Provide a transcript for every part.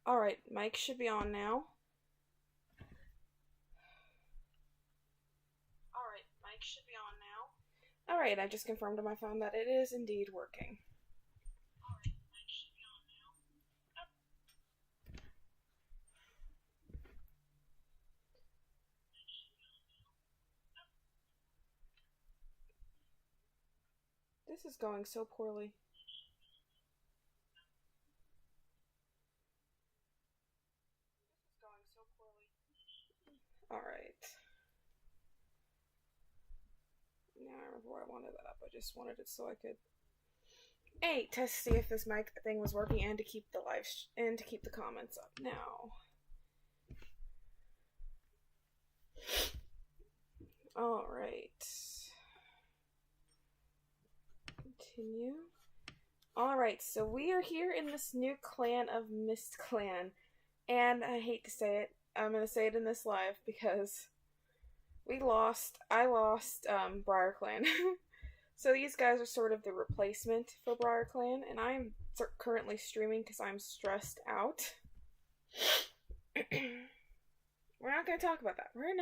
Alright, mic should be on now. Alright, mic should be on now. Alright, I just confirmed on my phone that it is indeed working. Alright, mic should be on now. This is going so poorly. Alright. Now I remember why I wanted that up. I just wanted it so I could test to see if this mic thing was working and to keep the and to keep the comments up now. Alright. Continue. Alright, so we are here in this new clan of Mistclan. And I hate to say it, I'm gonna say it in this live because I lost BriarClan. So these guys are sort of the replacement for BriarClan, and I'm currently streaming because I'm stressed out. We're not going to talk about that. We're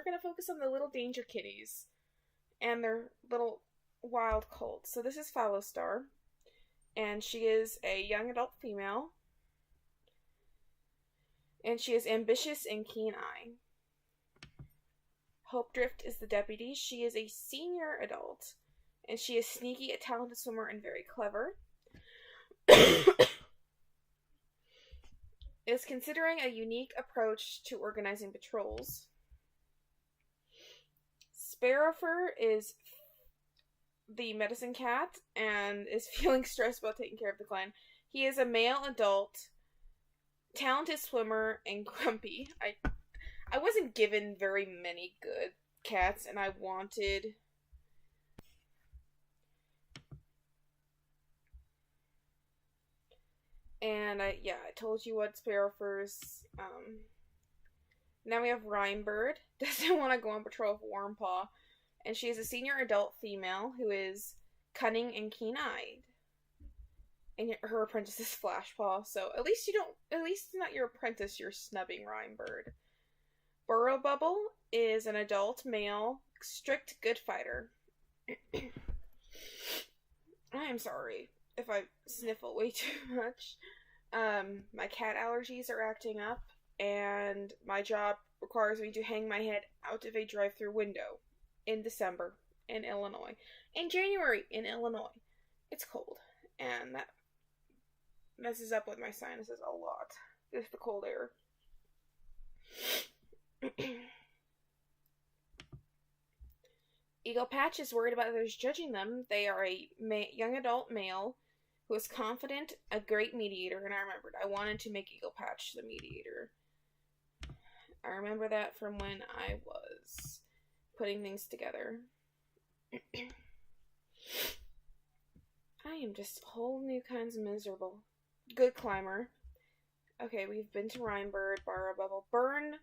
going to focus on the little danger kitties and their little wild colts. So this is Fallowstar, and she is a young adult female, and she is ambitious and keen-eye. Hopedrift is the deputy. She is a senior adult, and she is sneaky, a talented swimmer, and very clever. Is considering a unique approach to organizing patrols. Sparrowfur is the medicine cat and is feeling stressed about taking care of the clan. He is a male adult, talented swimmer, and grumpy. I wasn't given very many good cats, and I wanted... And I told you what Sparrowfur's, now we have Rhymebird, doesn't want to go on patrol with Warmpaw, and she is a senior adult female who is cunning and keen-eyed. And her apprentice is Flashpaw, so at least not your apprentice, you're snubbing Rhymebird. Burrow Bubble is an adult male, strict good fighter. I am sorry if I sniffle way too much. My cat allergies are acting up, and my job requires me to hang my head out of a drive-through window in December in Illinois. In January in Illinois. It's cold, and that messes up with my sinuses a lot. Just the cold air. Eagle Patch is worried about others judging them. They are a young adult male who is confident, a great mediator, and I remembered I wanted to make Eagle Patch the mediator. I remember that from when I was putting things together. I am just whole new kinds of miserable. Good climber. Okay, we've been to Rhymebird, Burrow Bubble, Burn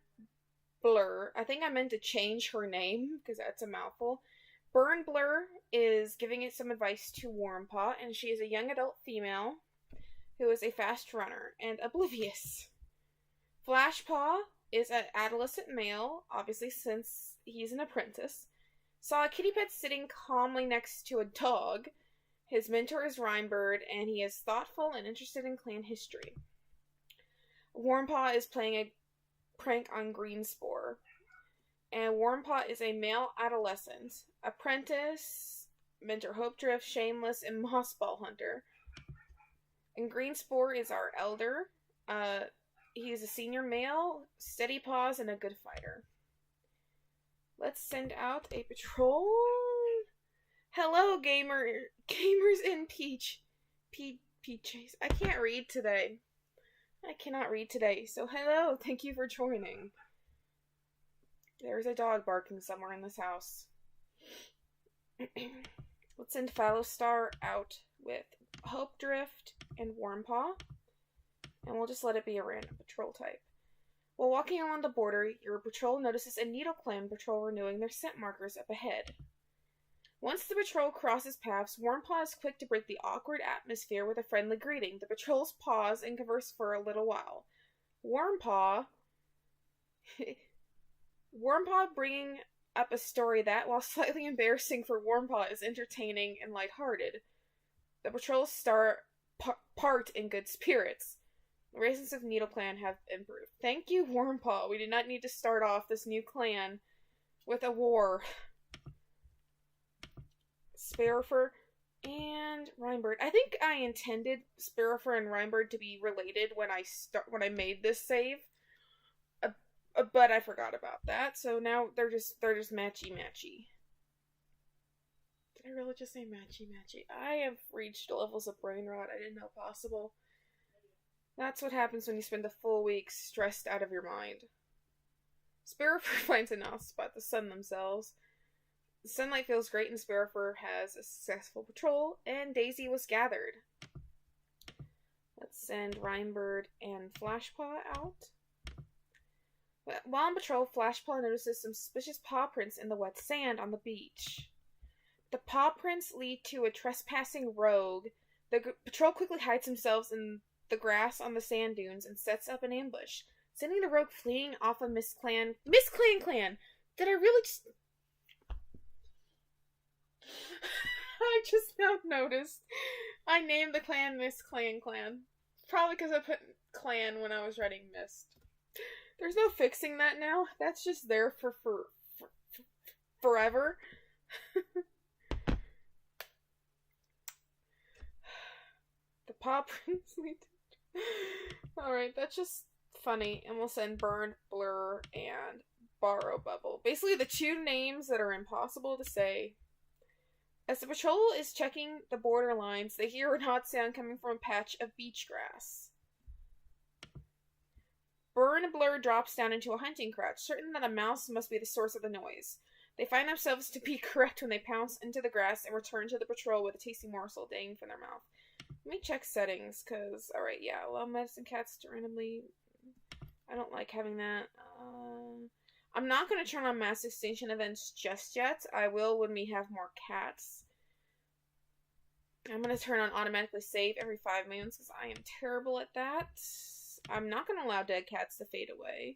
Blur. I think I meant to change her name because that's a mouthful. Burn Blur is giving it some advice to Warmpaw, and she is a young adult female who is a fast runner and oblivious. Flashpaw is an adolescent male, obviously since he's an apprentice. Saw a kitty pet sitting calmly next to a dog. His mentor is Rhymebird, and he is thoughtful and interested in clan history. Warmpaw is playing a prank on Greenspore. And Warmpaw is a male adolescent, apprentice, mentor Hopedrift, Shameless, and Mossball Hunter. And Greenspore is our elder. He is a senior male, steady paws, and a good fighter. Let's send out a patrol. Hello, gamers in Peaches. I can't read today. I cannot read today. So hello, thank you for joining. There's a dog barking somewhere in this house. Let's send Fallowstar out with Hopedrift and Warmpaw. And we'll just let it be a random patrol type. While walking along the border, your patrol notices a Needle Clan patrol renewing their scent markers up ahead. Once the patrol crosses paths, Warmpaw is quick to break the awkward atmosphere with a friendly greeting. The patrols pause and converse for a little while. Warmpaw bringing up a story that, while slightly embarrassing for Warmpaw, is entertaining and lighthearted. The patrols part in good spirits. The raisins of Needleclan have improved. Thank you, Warmpaw. We did not need to start off this new clan with a war. Sparrower and Rhymebird. I think I intended Sparrower and Rhymebird to be related when I made this save, but I forgot about that. So now they're just matchy. Did I really just say matchy? I have reached levels of brain rot I didn't know possible. That's what happens when you spend a full week stressed out of your mind. Sparrower finds a nice spot to sun themselves. The sunlight feels great, and Sparrower has a successful patrol, and Daisy was gathered. Let's send Rhymebird and Flashpaw out. While on patrol, Flashpaw notices some suspicious paw prints in the wet sand on the beach. The paw prints lead to a trespassing rogue. The patrol quickly hides themselves in the grass on the sand dunes and sets up an ambush, sending the rogue fleeing off of Mistclan clan. Did I really just... I just now noticed I named the clan Mistclan clan. Probably because I put clan when I was writing Mist. There's no fixing that now. That's just there for forever. The paw prints lead to... Alright, that's just funny. And we'll send Burn, Blur, and Borrow Bubble. Basically the two names that are impossible to say. As the patrol is checking the border lines, they hear an odd sound coming from a patch of beach grass. Burn and Blur drops down into a hunting crouch, certain that a mouse must be the source of the noise. They find themselves to be correct when they pounce into the grass and return to the patrol with a tasty morsel dangling from their mouth. Let me check settings, because, alright, yeah, allow medicine cats to randomly... I don't like having that. I'm not going to turn on mass extinction events just yet. I will when we have more cats. I'm going to turn on automatically save every 5 minutes because I am terrible at that. I'm not going to allow dead cats to fade away.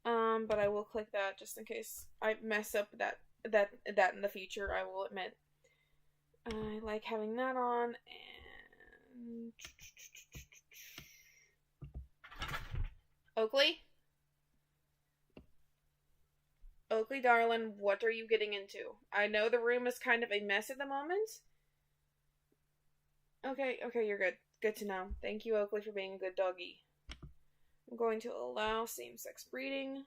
But I will click that just in case I mess up that in the future, I will admit. I like having that on. And... Oakley, darling, what are you getting into? I know the room is kind of a mess at the moment. Okay, you're good. Good to know. Thank you, Oakley, for being a good doggy. I'm going to allow same-sex breeding.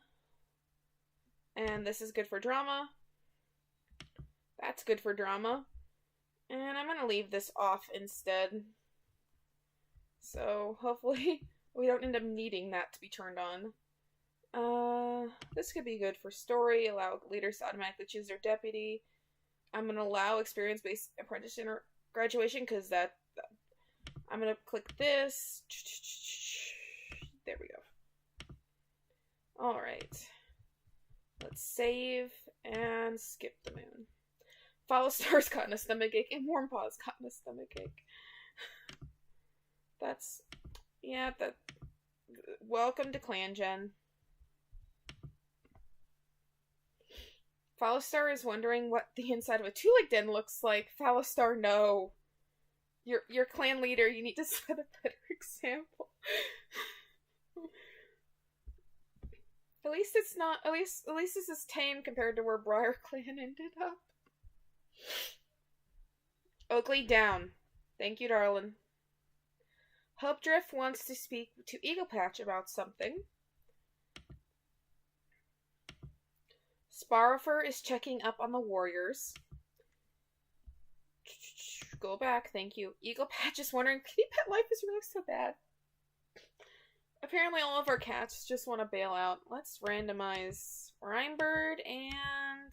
And this is good for drama. That's good for drama. And I'm going to leave this off instead. So, hopefully, we don't end up needing that to be turned on. This could be good for story. Allow leaders to automatically choose their deputy. I'm going to allow experience-based apprentice graduation because I'm going to click this. There we go. Alright. Let's save and skip the moon. Follow Star's gotten a stomachache and Warmpaw's gotten a stomachache. Welcome to Clan Gen. Fallastar is wondering what the inside of a two-leg den looks like. Fallastar, no. You're clan leader, you need to set a better example. At least this is tame compared to where Briar Clan ended up. Oakley, down. Thank you, darling. Hopedrift wants to speak to Eaglepatch about something. Sparrower is checking up on the warriors. Go back, thank you. Eaglepatch is wondering, kitty pet life is really so bad. Apparently all of our cats just want to bail out. Let's randomize Rhymebird, and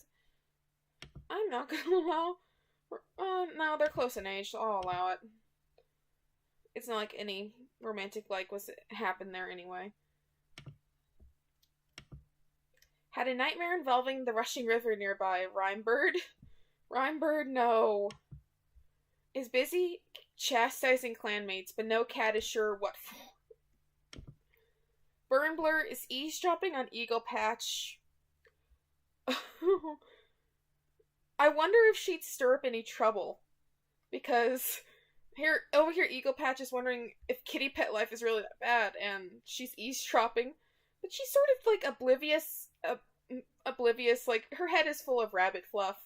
I'm not going to allow... no, they're close in age, so I'll allow it. It's not like any romantic happened there anyway. Had a nightmare involving the rushing river nearby. Rhymebird. Rhymebird, no. Is busy chastising clanmates, but no cat is sure what for. Burnblur is eavesdropping on Eagle Patch. I wonder if she'd stir up any trouble. Because over here, Eagle Patch is wondering if kitty pet life is really that bad, and she's eavesdropping. But she's sort of like oblivious, like her head is full of rabbit fluff.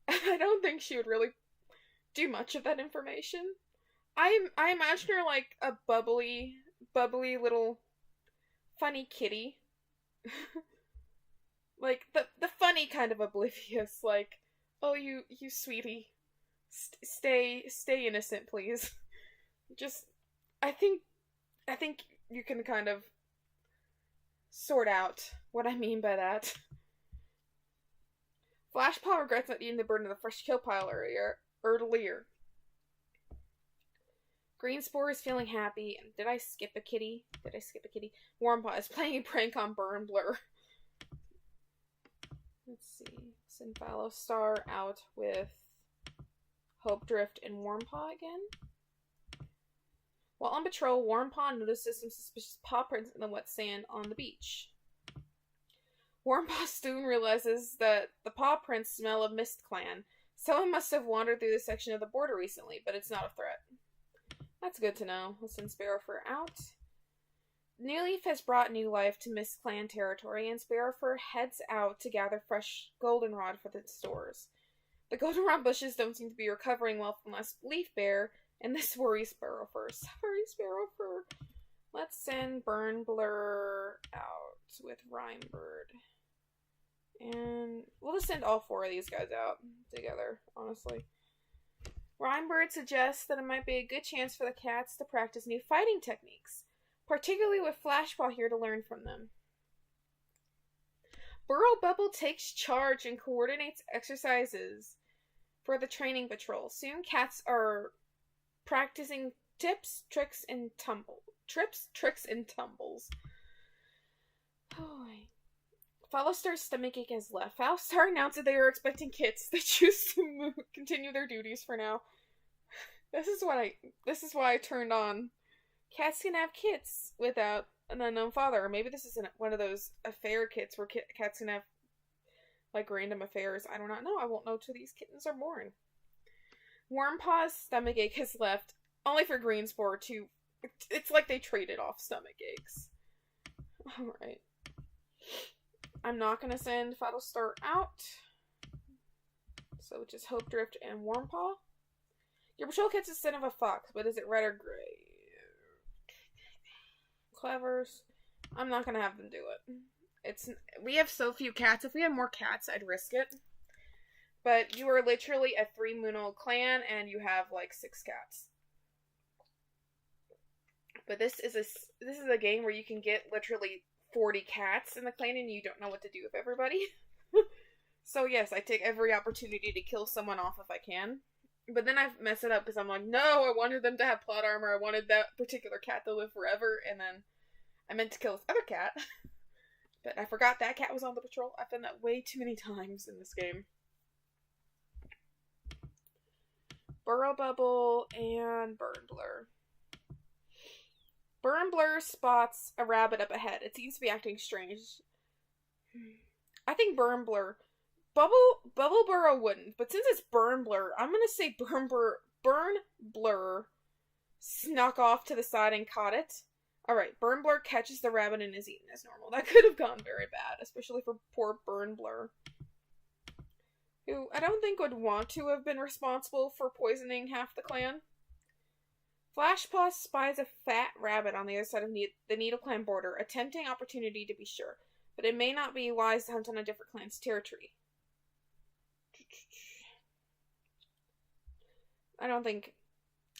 I don't think she would really do much of that information. I imagine her like a bubbly little funny kitty. Like the funny kind of oblivious, like, oh you sweetie, stay innocent, please. Just I think you can kind of sort out what I mean by that. Flashpaw regrets not eating the bird in the fresh kill pile earlier. Greenspore is feeling happy. And did I skip a kitty? Warmpaw is playing a prank on Burnblur. Let's see. Send Star out with Hope Drift and Warmpaw again. While on patrol, Warmpaw notices some suspicious paw prints in the wet sand on the beach. Warmpaw soon realizes that the paw prints smell of Mistclan. Someone must have wandered through this section of the border recently, but it's not a threat. That's good to know. We'll send Sparrowfur out. New Leaf has brought new life to Mistclan territory, and Sparrowfur heads out to gather fresh goldenrod for the stores. The goldenrod bushes don't seem to be recovering well from last leaf bear, and this worries Sparrowfur. Sorry, Sparrowfur. Let's send Burnblur out with Rhymebird. And we'll just send all four of these guys out together, honestly. Rhymebird suggests that it might be a good chance for the cats to practice new fighting techniques, particularly with Flashpaw here to learn from them. Burrow Bubble takes charge and coordinates exercises for the training patrol. Soon cats are practicing tricks, and tumbles. Oh, Followstar's stomachache has left. Followstar announced that they are expecting kits. They choose to continue their duties for now. This is why I turned on. Cats can have kits without an unknown father. Or maybe this isn't one of those affair kits where cats can have like random affairs. I do not know. I won't know till these kittens are born. Wormpaw's stomachache has left, only for Greenspore to. It's like they traded off stomach aches. Alright. I'm not going to send Followstar out. So just Hope Drift and Warmpaw. Your patrol catches a scent of a fox, but is it red or gray? Clevers. I'm not going to have them do it. We have so few cats. If we had more cats, I'd risk it. But you are literally a 3-Moono clan, and you have like 6 cats. But this is a game where you can get literally 40 cats in the clan and you don't know what to do with everybody. So yes, I take every opportunity to kill someone off if I can. But then I mess it up because I'm like, no, I wanted them to have plot armor. I wanted that particular cat to live forever. And then I meant to kill this other cat. But I forgot that cat was on the patrol. I've done that way too many times in this game. Burrow Bubble and Burnblur. Burnblur spots a rabbit up ahead. It seems to be acting strange. I think Burnblur. Bubble Burrow wouldn't, but since it's Burnblur, I'm gonna say Burnblur snuck off to the side and caught it. Alright, Burnblur catches the rabbit and is eaten as normal. That could have gone very bad, especially for poor Burnblur, who I don't think would want to have been responsible for poisoning half the clan. Flashpaw spies a fat rabbit on the other side of the Needle Clan border, a tempting opportunity to be sure, but it may not be wise to hunt on a different clan's territory. I don't think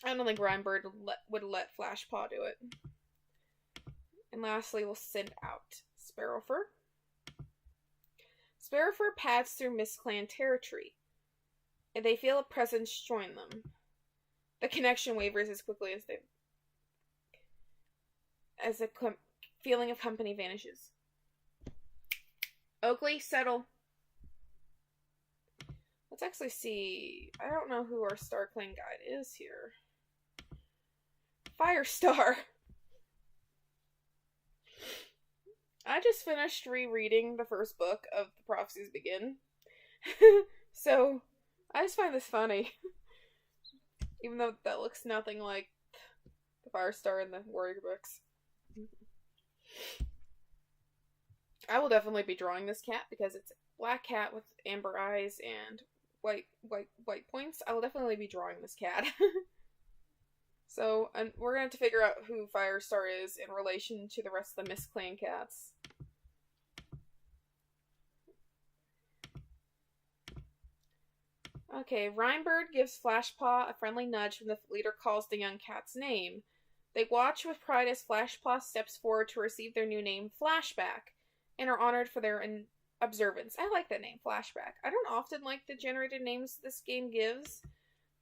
Rhymebird would let Flashpaw do it. And lastly, we'll send out Sparrowfur. Sparrowfur pads through Mistclan territory, and they feel a presence join them. The connection wavers as quickly as the feeling of company vanishes. Oakley, settle. Let's actually see. I don't know who our StarClan guide is here. Firestar! I just finished rereading the first book of The Prophecies Begin. So, I just find this funny. Even though that looks nothing like the Firestar in the Warrior books. I will definitely be drawing this cat because it's a black cat with amber eyes and white points. I will definitely be drawing this cat. So, and we're gonna have to figure out who Firestar is in relation to the rest of the Mistclan cats. Okay, Rhymebird gives Flashpaw a friendly nudge when the leader calls the young cat's name. They watch with pride as Flashpaw steps forward to receive their new name, Flashback, and are honored for their observance. I like that name, Flashback. I don't often like the generated names this game gives,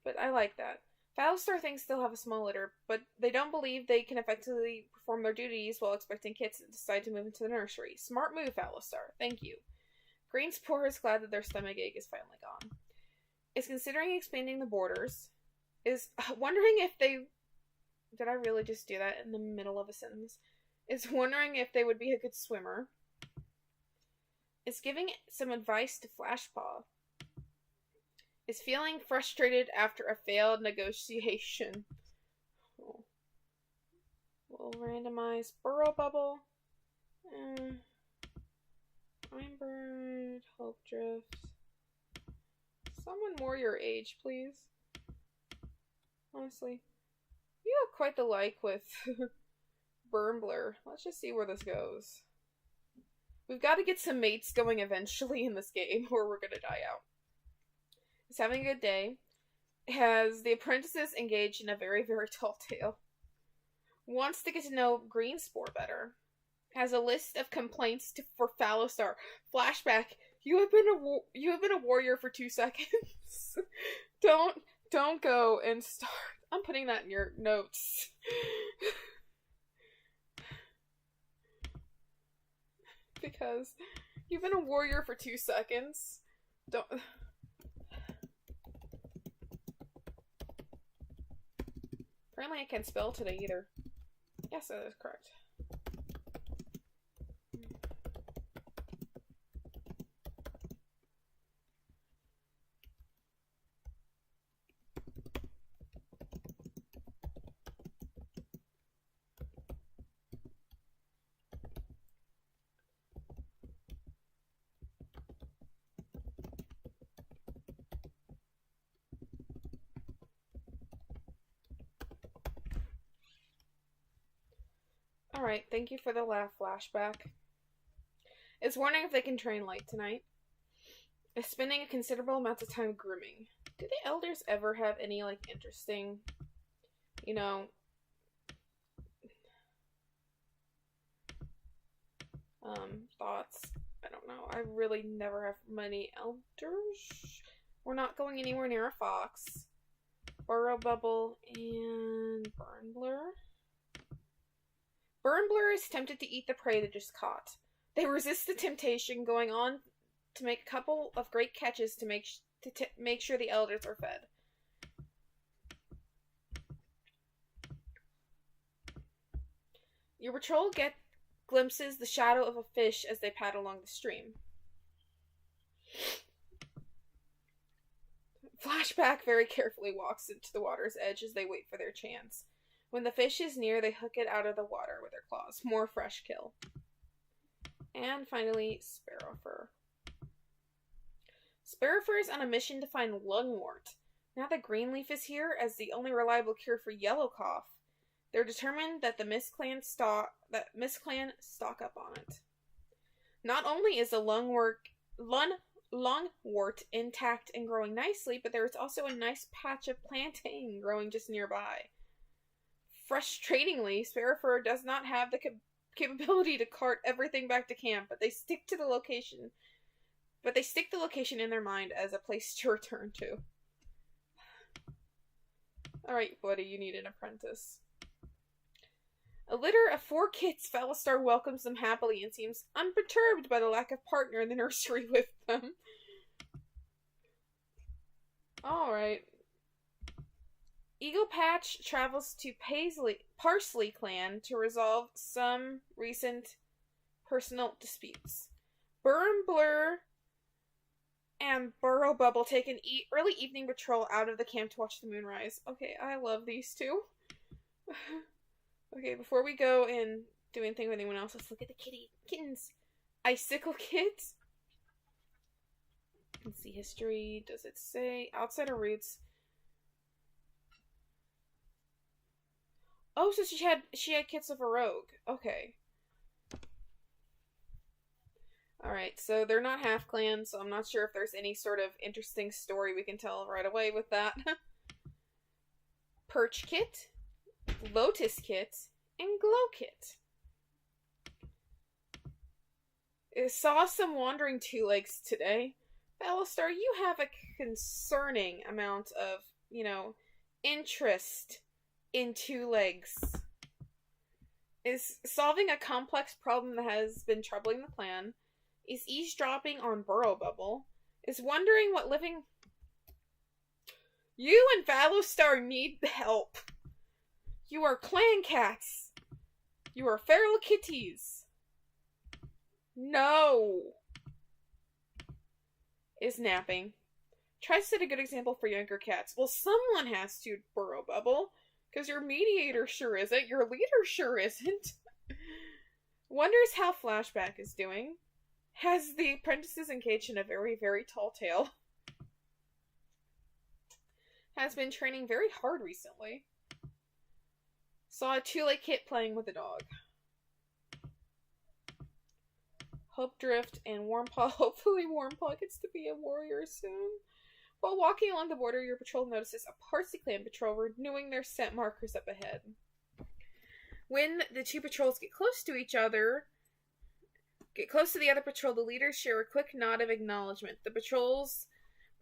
but I like that. Fallister thinks they'll have a small litter, but they don't believe they can effectively perform their duties while expecting kits and decide to move into the nursery. Smart move, Fallister. Thank you. Greenspore is glad that their stomach ache is finally gone. Is considering expanding the borders. Is wondering if they... Did I really just do that in the middle of a sentence? Is wondering if they would be a good swimmer. Is giving some advice to Flashpaw. Is feeling frustrated after a failed negotiation. Oh. We'll randomize Burrow Bubble. Rhymebird, Hope Drift. Someone more your age, please. Honestly. You have quite the like with Burnblur. Let's just see where this goes. We've got to get some mates going eventually in this game, or we're gonna die out. Is having a good day. Has the apprentices engaged in a very, very tall tale. Wants to get to know Greenspore better. Has a list of complaints for Fallister. Flashback. You have been a warrior for 2 seconds. Don't go and start. I'm putting that in your notes. Because you've been a warrior for 2 seconds. Don't. Apparently I can't spell today either. Yes, that is correct. Alright, thank you for the laugh, Flashback. Is wondering if they can train late tonight. Is spending a considerable amount of time grooming. Do the elders ever have any, like, interesting, you know, thoughts? I don't know. I really never have many elders. We're not going anywhere near a fox. Burrow Bubble and Burnblur. Burnblur is tempted to eat the prey they just caught. They resist the temptation, going on to make a couple of great catches to make sure the elders are fed. Your patrol glimpses the shadow of a fish as they paddle along the stream. Flashback very carefully walks into the water's edge as they wait for their chance. When the fish is near, they hook it out of the water with their claws. More fresh kill. And finally, Sparrowfur. Sparrowfur is on a mission to find lungwort. Now that Greenleaf is here as the only reliable cure for yellow cough, they're determined that the Mistclan stock up on it. Not only is the lungwort intact and growing nicely, but there is also a nice patch of plantain growing just nearby. Frustratingly, Sparrowfur does not have the capability to cart everything back to camp, but they stick the location in their mind as a place to return to. Alright, buddy, you need an apprentice. A litter of 4 kits, Fallister welcomes them happily and seems unperturbed by the lack of partner in the nursery with them. Alright. Eagle Patch travels to Parsley Clan to resolve some recent personal disputes. Burn Blur and Burrow Bubble take an early evening patrol out of the camp to watch the moon rise. Okay, I love these two. Okay, before we go and do anything with anyone else, let's look at the kittens. Icicle Kids. Let's see history. Does it say outsider roots? Oh, so she had kits of a rogue. Okay. Alright, so they're not half clan, so I'm not sure if there's any sort of interesting story we can tell right away with that. Perch Kit, Lotus Kit, and Glow Kit. I saw some wandering two legs today. Battlestar, you have a concerning amount of, interest in two legs. Is solving a complex problem that has been troubling the clan. Is eavesdropping on Burrow Bubble. Is wondering what living... You and Battlestar need help. You are clan cats. You are feral kitties. No. Is napping. Try to set a good example for younger cats. Well, someone has to, Burrow Bubble. Because your mediator sure isn't. Your leader sure isn't. Wonders how Flashback is doing. Has the apprentices engaged in a very, very tall tale. Has been training very hard recently. Saw a two-leg kit playing with a dog. Hope Drift and Warmpaw. Hopefully Warmpaw gets to be a warrior soon. While walking along the border, your patrol notices a Parsley Clan patrol renewing their scent markers up ahead. When the two patrols get close to the other patrol, the leaders share a quick nod of acknowledgement. The patrols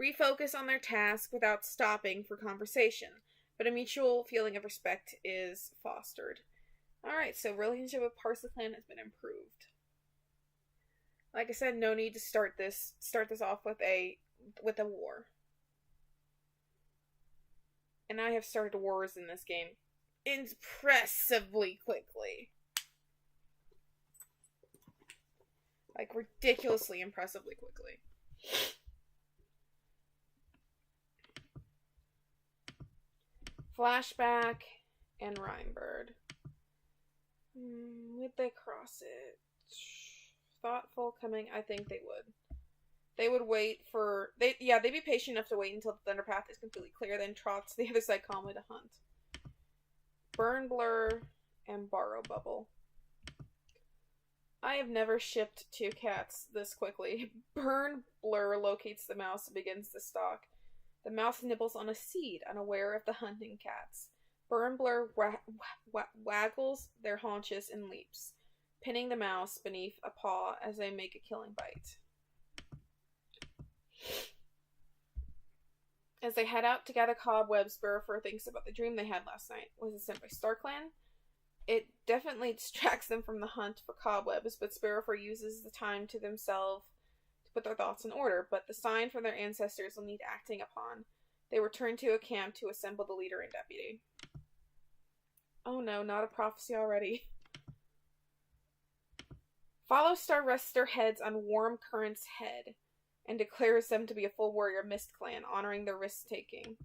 refocus on their task without stopping for conversation, but a mutual feeling of respect is fostered. Alright, so relationship with Parsley Clan has been improved. Like I said, no need to start this off with a war. And I have started wars in this game impressively quickly. Like, ridiculously impressively quickly. Flashback and Rhymebird. Would they cross it? Thoughtful coming? I think they would. They would wait for... they'd be patient enough to wait until the Thunder Path is completely clear, then trot to the other side calmly to hunt. Burn Blur and Burrow Bubble. I have never shipped two cats this quickly. Burn Blur locates the mouse and begins to stalk. The mouse nibbles on a seed, unaware of the hunting cats. Burn Blur waggles their haunches and leaps, pinning the mouse beneath a paw as they make a killing bite. As they head out to gather cobwebs, Burrow thinks about the dream they had last night. Was it sent by StarClan? It definitely distracts them from the hunt for cobwebs, but Sparrowfur uses the time to themselves to put their thoughts in order, but the sign from their ancestors will need acting upon. They return to a camp to assemble the leader and deputy. Oh no, not a prophecy already. Follow Star rests their heads on Warm Current's head and declares them to be a full warrior Mistclan, honoring their risk-taking.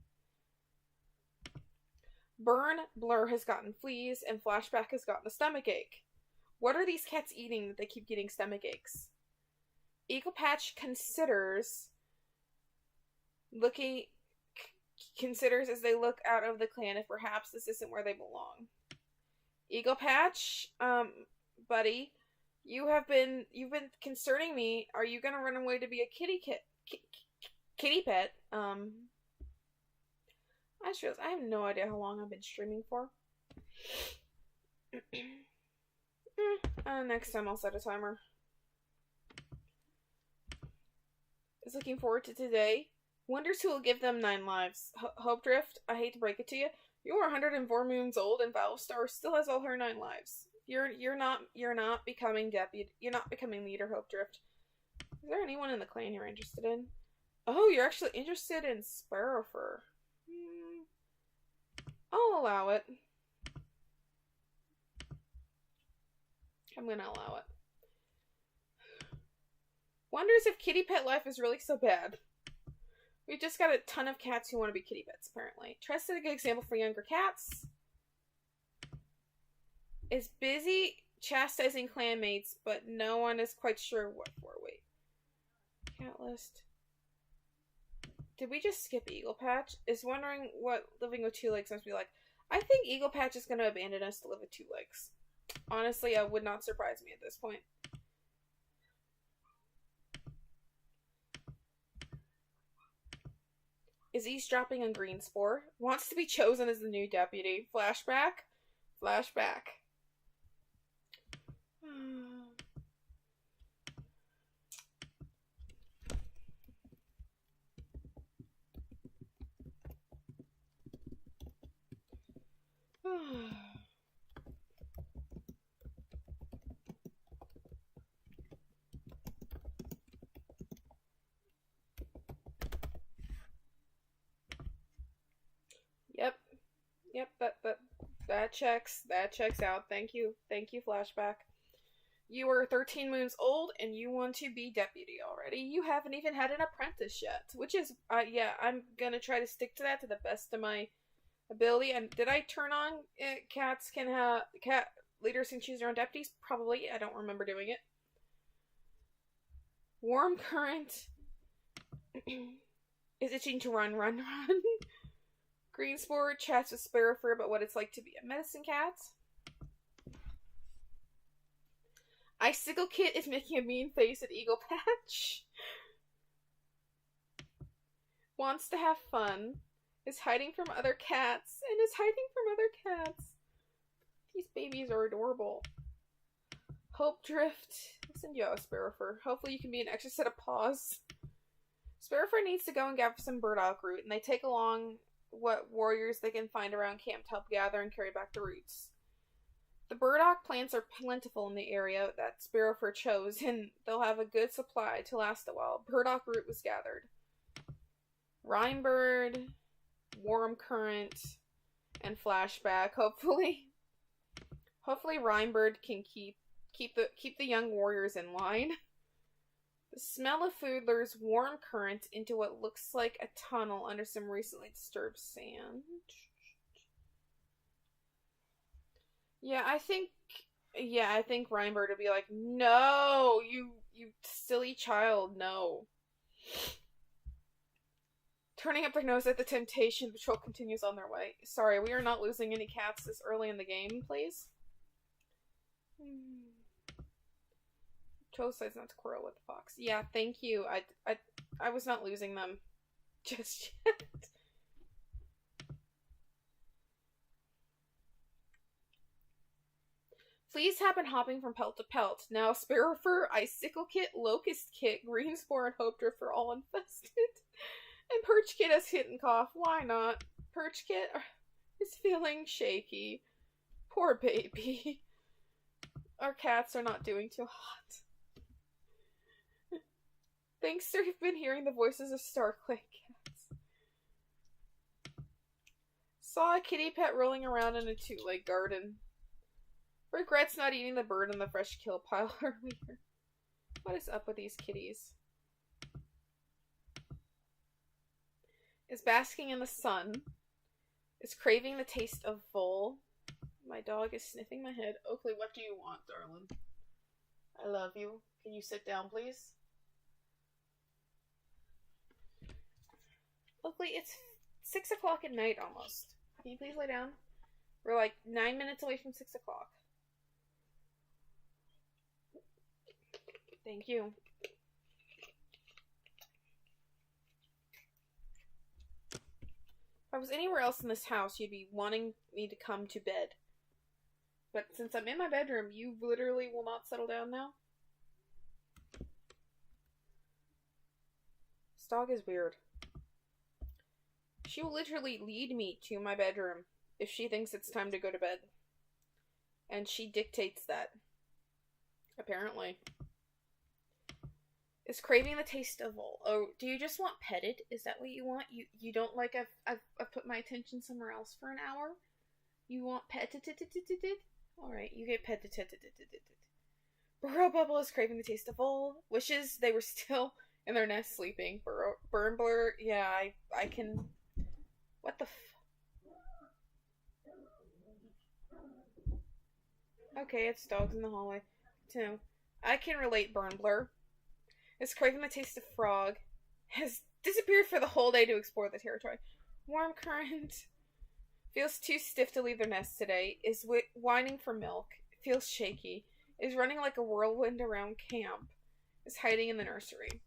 Burn Blur has gotten fleas, and Flashback has gotten a stomachache. What are these cats eating that they keep getting stomach aches? Eagle Patch considers as they look out of the clan if perhaps this isn't where they belong. Eagle Patch, buddy, you've been concerning me. Are you gonna run away to be a kitty pet? I just realized I have no idea how long I've been streaming for. Next time I'll set a timer. Is looking forward to today. Wonders who will give them 9 lives. Hope Drift, I hate to break it to you. You are 104 moons old and Battlestar still has all her 9 lives. You're not becoming deputy. You're not becoming leader, Hope Drift. Is there anyone in the clan you're interested in? Oh, you're actually interested in sparrow fur. I'll allow it. I'm gonna allow it. Wonders if kitty pet life is really so bad. We've just got a ton of cats who want to be kitty pets, apparently. Trust is a good example for younger cats. Is busy chastising clanmates, but no one is quite sure what for. Wait. Cat list. Did we just skip Eagle Patch? Is wondering what living with two legs must be like. I think Eagle Patch is going to abandon us to live with two legs. Honestly, it would not surprise me at this point. Is eavesdropping on Greenspore. Wants to be chosen as the new deputy. Flashback? Flashback. Yep, that checks out. Thank you, flashback. You are 13 moons old and you want to be deputy already. You haven't even had an apprentice yet, which is, yeah, I'm gonna try to stick to that to the best of my ability. And did I turn on cats can have cat leaders can choose their own deputies? Probably. I don't remember doing it. Warm current is itching to run. Greenspore chats with Sparrowfur about what it's like to be a medicine cat. Icicle Kit is making a mean face at Eagle Patch. Wants to have fun. Is hiding from other cats. And is hiding from other cats. These babies are adorable. Hope Drift. I'll send you out a Sparrowfur. Hopefully you can be an extra set of paws. Sparrowfur needs to go and gather some burdock root, and they take along what warriors they can find around camp to help gather and carry back the roots. The burdock plants are plentiful in the area that Sparrowfur chose, and they'll have a good supply to last a while. Burdock root was gathered. Rhymebird, Warm Current, and Flashback. Hopefully Rhymebird can keep the young warriors in line. The smell of food lures Warm Current into what looks like a tunnel under some recently disturbed sand. Yeah, I think Rhymebird would be like, no, you silly child, no. Turning up their nose at the temptation, the patrol continues on their way. Sorry, we are not losing any cats this early in the game, please. Patrol decides not to quarrel with the fox. Yeah, thank you. I was not losing them just yet. Fleas happen hopping from pelt to pelt. Now Sparrowfur, Icicle Kit, Locust Kit, Greenspore, and Hope Drift are all infested. And Perch Kit has hidden cough. Why not? Perch Kit is feeling shaky. Poor baby. Our cats are not doing too hot. Thanks to have been hearing the voices of Starclay cats. Saw a kitty pet rolling around in a two-leg garden. Regrets not eating the bird in the fresh kill pile earlier. What is up with these kitties? Is basking in the sun. Is craving the taste of vole. My dog is sniffing my head. Oakley, what do you want, darling? I love you. Can you sit down, please? Oakley, it's 6 o'clock at night almost. Can you please lay down? We're like 9 minutes away from 6 o'clock. Thank you. If I was anywhere else in this house, you'd be wanting me to come to bed. But since I'm in my bedroom, you literally will not settle down now? This dog is weird. She will literally lead me to my bedroom if she thinks it's time to go to bed. And she dictates that. Apparently. Is craving the taste of all. Oh, do you just want petted? Is that what you want? You don't like I've put my attention somewhere else for an hour? You want petted? Alright, you get petted. Burrow Bubble is craving the taste of all. Wishes they were still in their nest sleeping. Burn Blur, yeah, I can... What the Okay, it's dogs in the hallway. Too. I can relate, Burn Blur. Is craving the taste of frog. Has disappeared for the whole day to explore the territory. Warm Current. Feels too stiff to leave their nest today. Is whining for milk. Feels shaky. Is running like a whirlwind around camp. Is hiding in the nursery.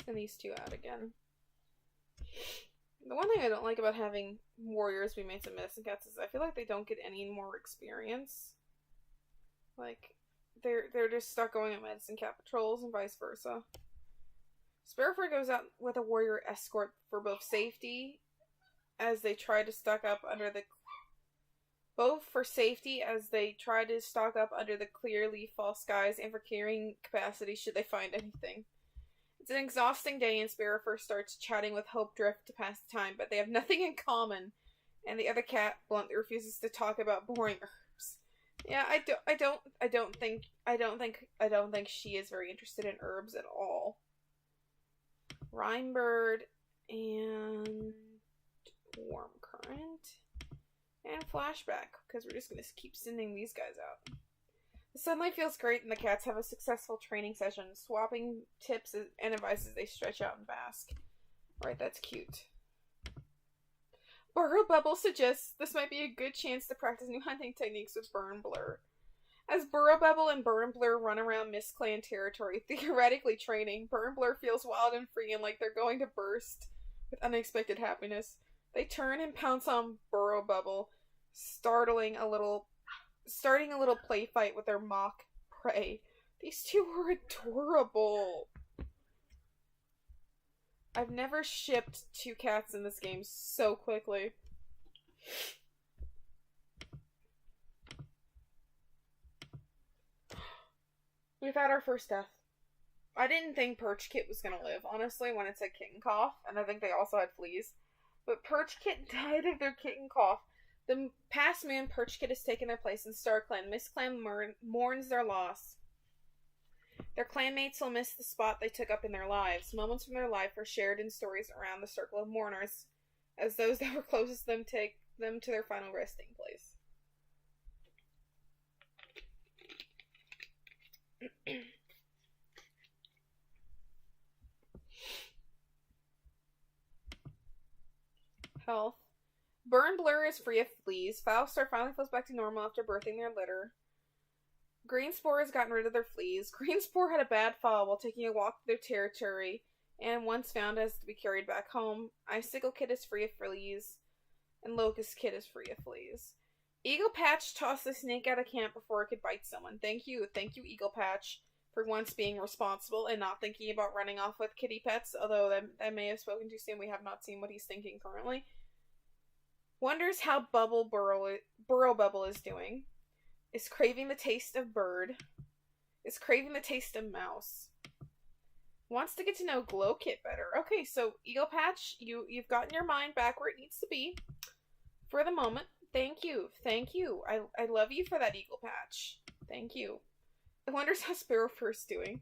Send these two out again. The one thing I don't like about having warriors be mates of medicine cats is I feel like they don't get any more experience. Like, they're just stuck going at medicine cat patrols and vice versa. Sparrowfur goes out with a warrior escort for both safety as they try to stock up under the clearly false skies and for carrying capacity should they find anything. It's an exhausting day and Sparrowfur starts chatting with Hope Drift to pass the time, but they have nothing in common, and the other cat bluntly refuses to talk about boring herbs. Yeah, I don't think she is very interested in herbs at all. Rhymebird and Warm Current and Flashback, because we're just gonna keep sending these guys out. The sunlight feels great and the cats have a successful training session, swapping tips and advice as they stretch out and bask. Alright, that's cute. Burrow Bubble suggests this might be a good chance to practice new hunting techniques with Burn Blur. As Burrow Bubble and Burn Blur run around Mistclan territory, theoretically training, Burn Blur feels wild and free and like they're going to burst with unexpected happiness. They turn and pounce on Burrow Bubble, starting a little play fight with their mock prey. These two are adorable. I've never shipped two cats in this game so quickly. We've had our first death. I didn't think Perch Kit was gonna live, honestly, when it said kitten cough, and I think they also had fleas. But Perch Kit died of their kitten cough. The past moon, Perch Kit has taken their place in StarClan. Mistclan mourns their loss. Their clanmates will miss the spot they took up in their lives. Moments from their life are shared in stories around the circle of mourners, as those that were closest to them take them to their final resting place. Health. Burn Blur is free of fleas. Foulstar finally feels back to normal after birthing their litter. Greenspore has gotten rid of their fleas. Greenspore had a bad fall while taking a walk through their territory, and once found has to be carried back home. Icicle Kit is free of fleas, and Locust Kit is free of fleas. Eagle Patch tossed the snake out of camp before it could bite someone. Thank you, Eagle Patch, for once being responsible and not thinking about running off with kitty pets, although that may have spoken too soon. We have not seen what he's thinking currently. Wonders how Burrow Bubble is doing. Is craving the taste of bird. Is craving the taste of mouse. Wants to get to know Glow Kit better. Okay, so Eagle Patch, you've gotten your mind back where it needs to be. For the moment. Thank you. I love you for that, Eagle Patch. Thank you. I wonders how Sparrowfur's doing.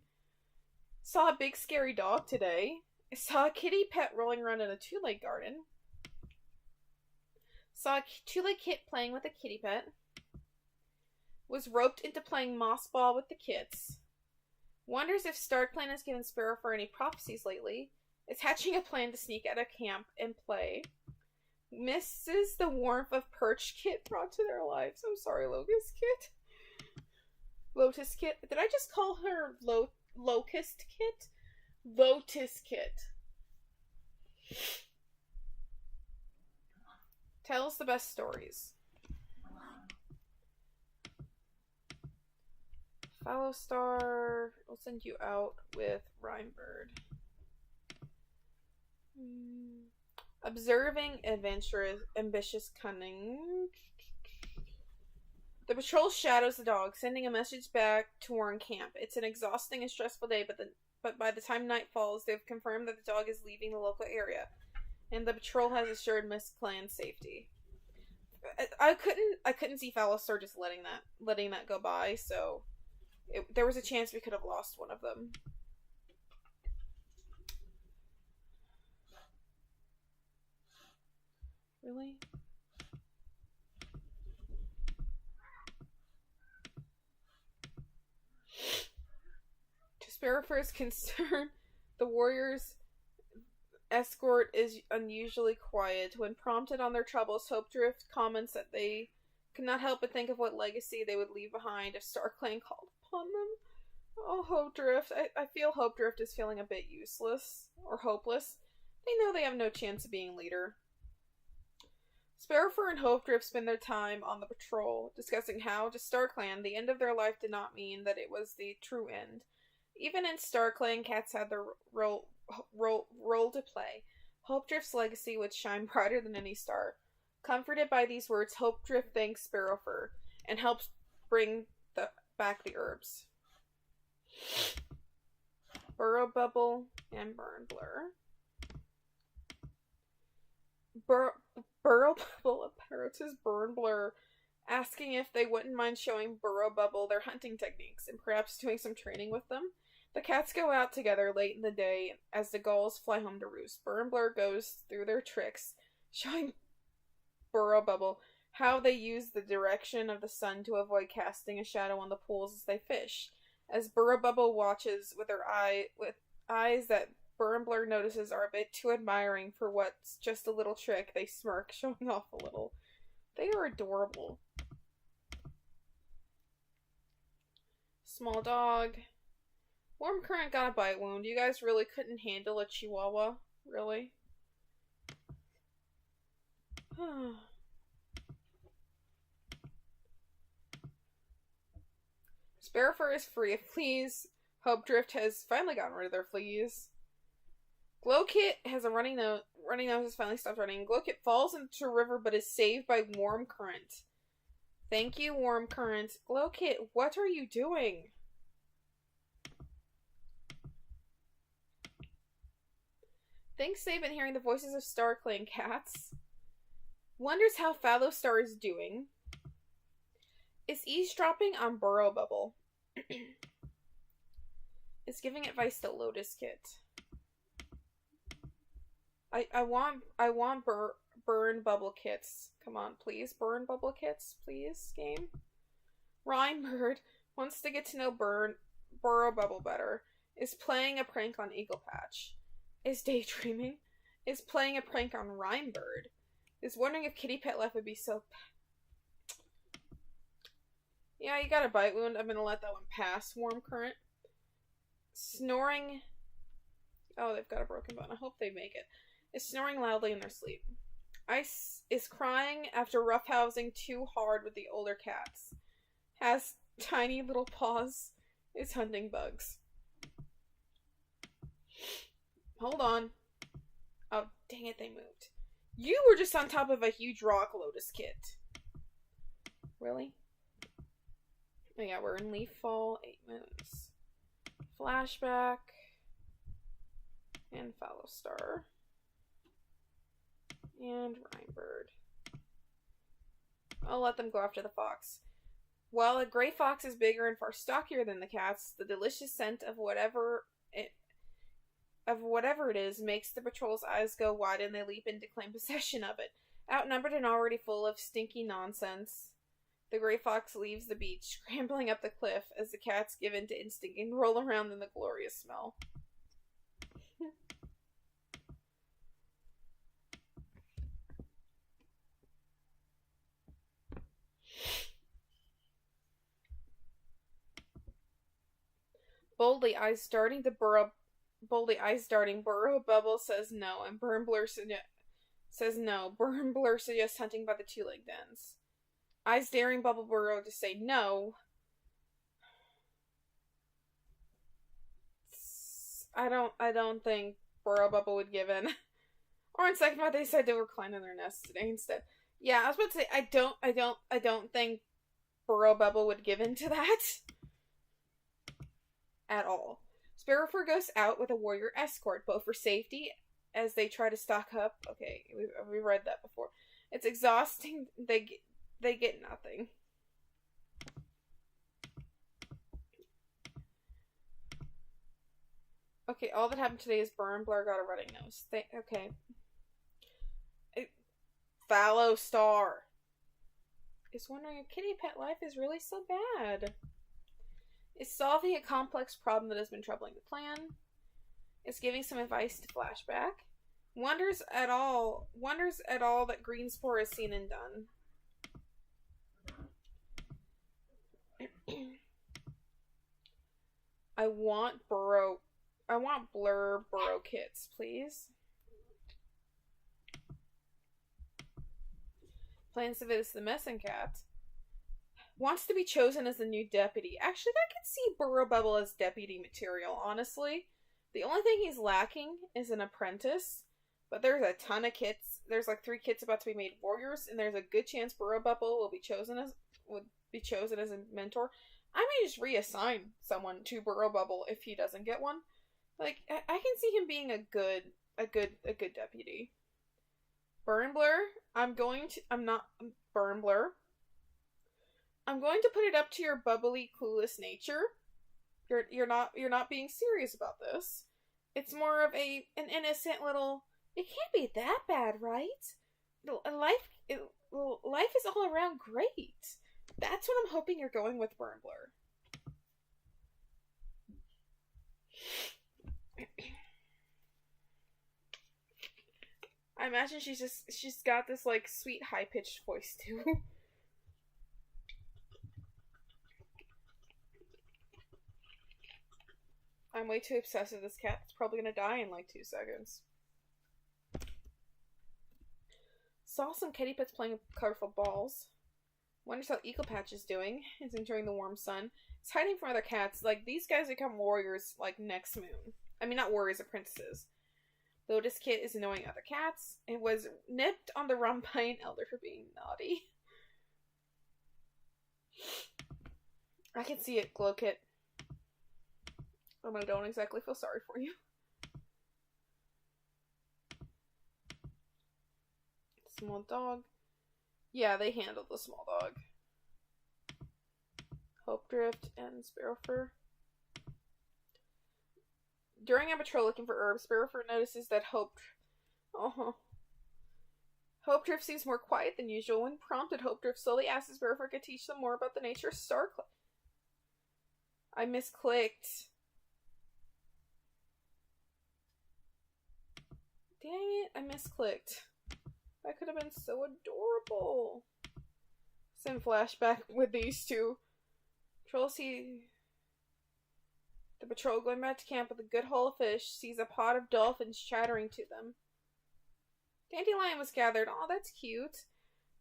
Saw a big scary dog today. I saw a kitty pet rolling around in a two-leg garden. Saw a two-leg kit playing with a kitty pet. Was roped into playing moss ball with the kids. Wonders if StarClan has given Sparrowfur any prophecies lately. Is hatching a plan to sneak out of camp and play. Misses the warmth of Perch Kit brought to their lives. I'm sorry, Lotus Kit. Did I just call her Locust Kit? Lotus Kit. Tells the best stories. Foulstar, we'll send you out with Rhymebird. Observing, adventurous, ambitious, cunning. The patrol shadows the dog, sending a message back to warn camp. It's an exhausting and stressful day, but by the time night falls, they've confirmed that the dog is leaving the local area, and the patrol has assured Mistclan's safety. I couldn't see Fallister just letting that go by, so there was a chance we could have lost one of them. Really? To spare for his concern, the warriors' escort is unusually quiet. When prompted on their troubles, Hopedrift comments that they could not help but think of what legacy they would leave behind if StarClan called upon them. Oh, Hopedrift. I feel Hopedrift is feeling a bit useless or hopeless. They know they have no chance of being leader. Sparrowfur and Hopedrift spend their time on the patrol, discussing how, to StarClan, the end of their life did not mean that it was the true end. Even in StarClan, cats had their role to play. Hopedrift's legacy would shine brighter than any star. Comforted by these words, Hopedrift thanks Sparrowfur and helps bring back the herbs. Burrow Bubble and Burn Blur. Burrow Bubble approaches Burn Blur, asking if they wouldn't mind showing Burrow Bubble their hunting techniques and perhaps doing some training with them. The cats go out together late in the day as the gulls fly home to roost. Burn Blur goes through their tricks, showing Burrow Bubble how they use the direction of the sun to avoid casting a shadow on the pools as they fish. As Burrow Bubble watches with eyes that Burn Blur notices are a bit too admiring for what's just a little trick, they smirk, showing off a little. They are adorable. Small dog. Warm Current got a bite wound. You guys really couldn't handle a Chihuahua? Really? Sparrowfur is free of fleas. Hopedrift has finally gotten rid of their fleas. Glowkit has a running nose. Running nose has finally stopped running. Glowkit falls into a river but is saved by Warm Current. Thank you, Warm Current. Glowkit, what are you doing? Thinks they've been hearing the voices of StarClan cats. Wonders how Fallowstar is doing. Is eavesdropping on Burrow Bubble. Is giving advice to Lotus Kit. I want burn bubble kits. Come on, please. Burn bubble kits, please, game. Rhymebird wants to get to know Burrow Bubble better. Is playing a prank on Eagle Patch. Is daydreaming. Is playing a prank on Rhymebird. Is wondering if Kitty Pet Life would be so... Yeah, you got a bite wound. I'm gonna let that one pass. Warm Current. Snoring. Oh, they've got a broken bone. I hope they make it. Is snoring loudly in their sleep. Ice is crying after roughhousing too hard with the older cats. Has tiny little paws. Is hunting bugs. Hold on. Oh, dang it, they moved. You were just on top of a huge rock, Lotus Kit. Really? Oh yeah, we're in Leaf Fall, 8 moons. Flashback. And Fallowstar. And Rhymebird. I'll let them go after the fox. While a gray fox is bigger and far stockier than the cats, the delicious scent of whatever it is makes the patrol's eyes go wide and they leap in to claim possession of it. Outnumbered and already full of stinky nonsense, the gray fox leaves the beach, scrambling up the cliff as the cats give in to instinct and roll around in the glorious smell. Boldly eyes darting, Burrow Bubble says no, and Burn Blur says no. Burn Blur suggests hunting by the two-leg dens. Eyes daring Bubble Burrow to say no. I don't think Burrow Bubble would give in. Or in second thought, they decided to recline in their nests today instead. Yeah, I was about to say I don't think Burrow Bubble would give in to that. At all. Sparrowfur goes out with a warrior escort, both for safety as they try to stock up. Okay, we read that before. It's exhausting. They get nothing. Okay, all that happened today is Burn Blur got a running nose. Okay. Fallow Star is wondering if kitty pet life is really so bad. Is solving a complex problem that has been troubling the clan. Is giving some advice to Flashback. Wonders at all that Greenspore is seen and done. I want Blur Burrow kits, please. Plans to visit the Messing Cat. Wants to be chosen as the new deputy. Actually, I could see Burrow Bubble as deputy material, honestly. The only thing he's lacking is an apprentice. But there's a ton of kits. There's like 3 kits about to be made warriors, and there's a good chance Burrow Bubble would be chosen as a mentor. I may just reassign someone to Burrow Bubble if he doesn't get one. Like, I can see him being a good deputy. Burn Blur, I'm going to put it up to your bubbly, clueless nature. You're not being serious about this. It's more of an innocent little. It can't be that bad, right? Life is all around great. That's what I'm hoping you're going with, Burn Blur. I imagine she's got this like sweet high pitched voice too. I'm way too obsessed with this cat. It's probably gonna die in like 2 seconds. Saw some kitty pets playing with colorful balls. Wonders how Eagle Patch is doing. He's enjoying the warm sun. He's hiding from other cats. Like, these guys become warriors like next moon. I mean, not warriors, apprentices. Lotus Kit is annoying other cats. It was nipped on the rump by an elder for being naughty. I can see it, Glow Kit. I don't exactly feel sorry for you. Small dog. Yeah, they handled the small dog. Hope Drift and Sparrowfur. During a patrol looking for herbs, Sparrowfur notices that Hope Drift seems more quiet than usual. When prompted, Hope Drift slowly asks Sparrowfur to teach them more about the nature of StarClan. I misclicked. Dang it, I misclicked. That could have been so adorable. Send flashback with these two. Patrol see the patrol going back to camp with a good haul of fish, sees a pod of dolphins chattering to them. Dandelion was gathered. Aw, that's cute.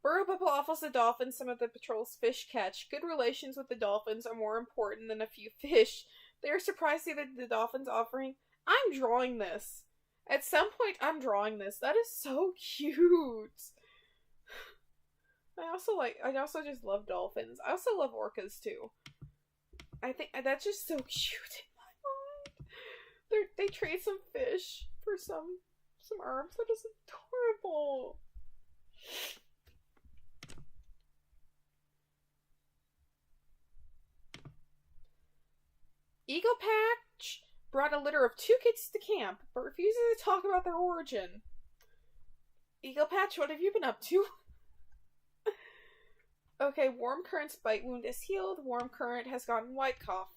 Burrow Bubble offers the dolphins some of the patrol's fish catch. Good relations with the dolphins are more important than a few fish. They are surprised to see the dolphins offering. I'm drawing this. At some point, I'm drawing this. That is so cute. I also just love dolphins. I also love orcas too. I think that's just so cute in my mind. They trade some fish for some herbs. That is adorable. Eagle Patch brought a litter of 2 kits to camp, but refuses to talk about their origin. Eagle Patch, what have you been up to? Okay, Warm Current's bite wound is healed. Warm Current has gotten white cough.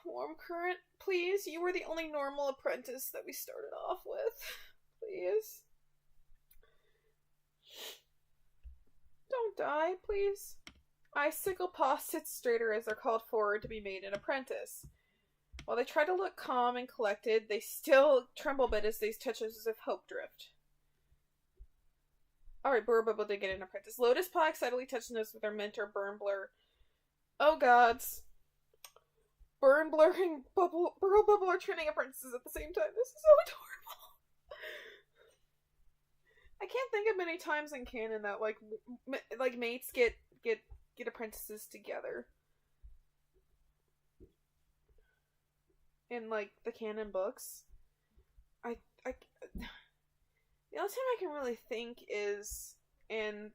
Warm Current, please. You were the only normal apprentice that we started off with. Please. Don't die, please. Icicle Paw sits straighter as they're called forward to be made an apprentice. While they try to look calm and collected, they still tremble a bit as they touch as if Hope Drift. Alright, Burrow Bubble did get an apprentice. Lotus Paw excitedly touches nose with their mentor, Burn Blur. Oh gods. Burn Blur and Burrow Bubble are training apprentices at the same time. This is so adorable. I can't think of many times in canon that like mates get apprentices together in like the canon books. I the only time I can really think is in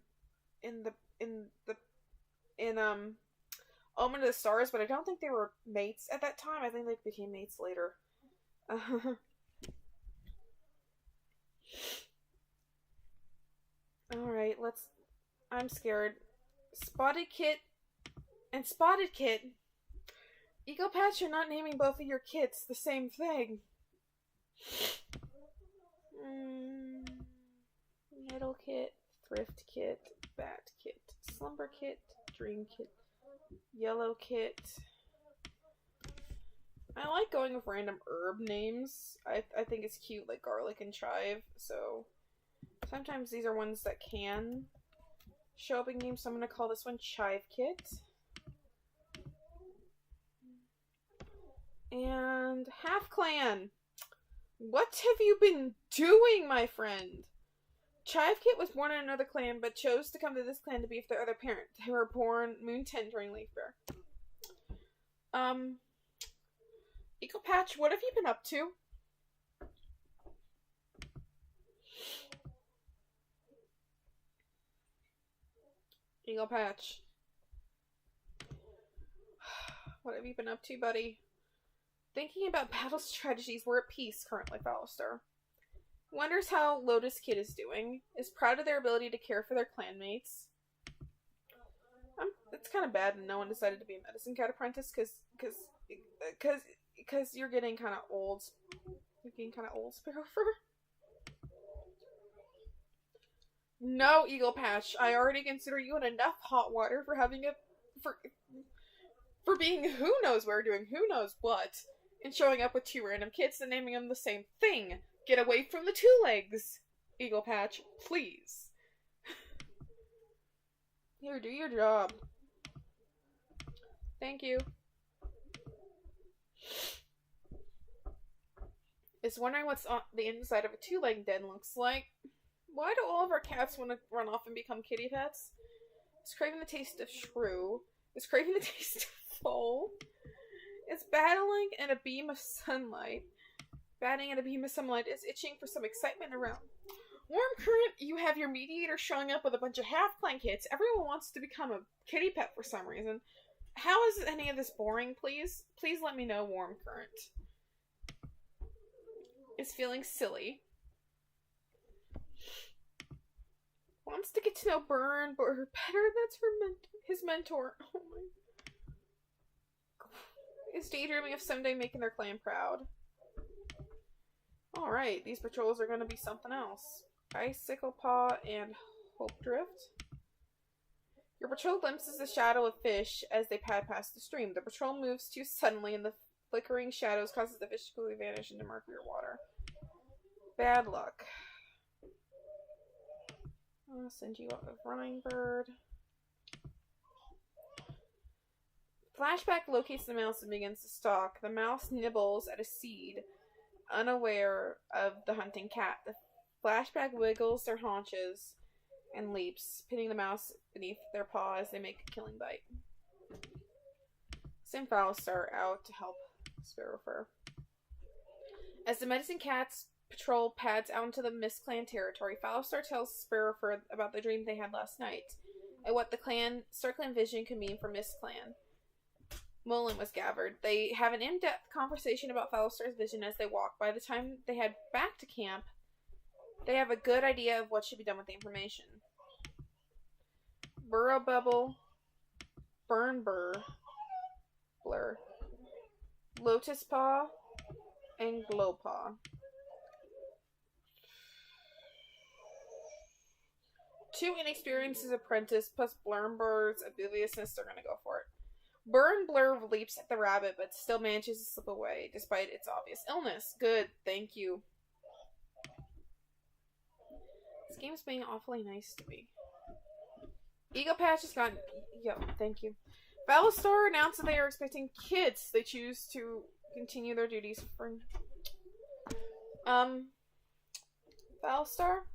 Omen of the Stars, but I don't think they were mates at that time. I think they became mates later. Alright, I'm scared. Spotted Kit and Spotted Kit. Eagle Patch, you're not naming both of your kits the same thing. Metal Kit, Thrift Kit, Bat Kit, Slumber Kit, Dream Kit, Yellow Kit. I like going with random herb names. I think it's cute, like garlic and chive, so sometimes these are ones that can show up in games, so I'm going to call this one Chive Kit. And Half Clan. What have you been doing, my friend? Chive Kit was born in another clan, but chose to come to this clan to be with their other parent. They were born Moon 10 during Leaf Bear. Eagle Patch, what have you been up to? Eagle Patch. What have you been up to, buddy? Thinking about battle strategies, we're at peace currently, Fallister. Wonders how Lotus Kid is doing. Is proud of their ability to care for their clanmates. It's kind of bad that no one decided to be a medicine cat apprentice, because you're getting kind of old. You're getting kind of old, Sparrowfur. No, Eagle Patch. I already consider you in enough hot water for having for being who knows where, doing who knows what, and showing up with two random kids and naming them the same thing. Get away from the two legs, Eagle Patch, please. Here, do your job. Thank you. Is wondering what's on the inside of a two-legged den looks like. Why do all of our cats want to run off and become kitty pets? It's craving the taste of shrew. It's craving the taste of foal. It's battling in a beam of sunlight. Batting in a beam of sunlight is itching for some excitement around. Warm Current, you have your mediator showing up with a bunch of half-clan kits. Everyone wants to become a kitty pet for some reason. How is any of this boring, please? Please let me know, Warm Current. Is feeling silly. Wants to get to know Burn better. That's his mentor. Oh my. Is daydreaming of someday making their clan proud. Alright, these patrols are going to be something else. Icicle Paw and Hope Drift. Your patrol glimpses the shadow of fish as they pad past the stream. The patrol moves too suddenly and the flickering shadows causes the fish to quickly vanish into murkier water. Bad luck. I'll send you out with Rhinebird. Flashback locates the mouse and begins to stalk. The mouse nibbles at a seed, unaware of the hunting cat. The flashback wiggles their haunches and leaps, pinning the mouse beneath their paw as they make a killing bite. Send Fallister out to help Sparrowfur. As the medicine cat's patrol pads out into the Mistclan territory, Fallister tells Sparrowfur about the dream they had last night, and what the clan circling vision could mean for Mistclan. Mullen was gathered. They have an in-depth conversation about Fallister's vision as they walk. By the time they head back to camp, they have a good idea of what should be done with the information. Burrow Bubble, Burn Blur, Lotus Paw, and Glow Paw. Two inexperienced apprentice plus Blur's obliviousness are going to go for it. Burn Blur leaps at the rabbit, but still manages to slip away, despite its obvious illness. Good, thank you. This game's being awfully nice to me. Eagle Patch has gone... Yo, thank you. Fallister announced that they are expecting kids. They choose to continue their duties for... Fallister?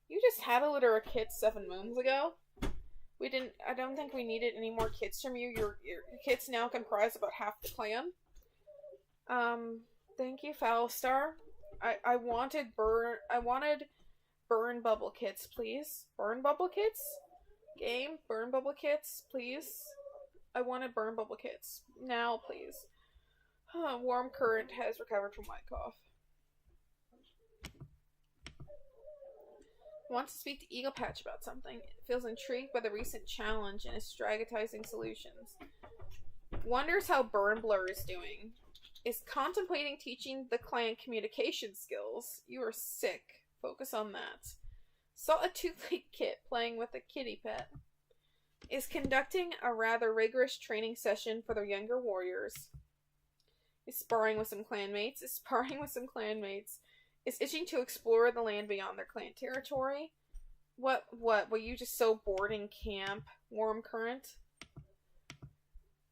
You just had a litter of kits 7 moons ago. I don't think we needed any more kits from you. Your kits now comprise about half the clan. Thank you, Foulstar. I wanted burn bubble kits, please. Burn bubble kits? Game, burn bubble kits, please. I wanted burn bubble kits. Now, please. Warm Current has recovered from white cough. Wants to speak to Eagle Patch about something. Feels intrigued by the recent challenge and is strategizing solutions. Wonders how Burn Blur is doing. Is contemplating teaching the clan communication skills. You are sick. Focus on that. Saw a two-leg kit playing with a kitty pet. Is conducting a rather rigorous training session for their younger warriors. Is sparring with some clanmates. Is itching to explore the land beyond their clan territory. What? Were you just so bored in camp? Warm Current.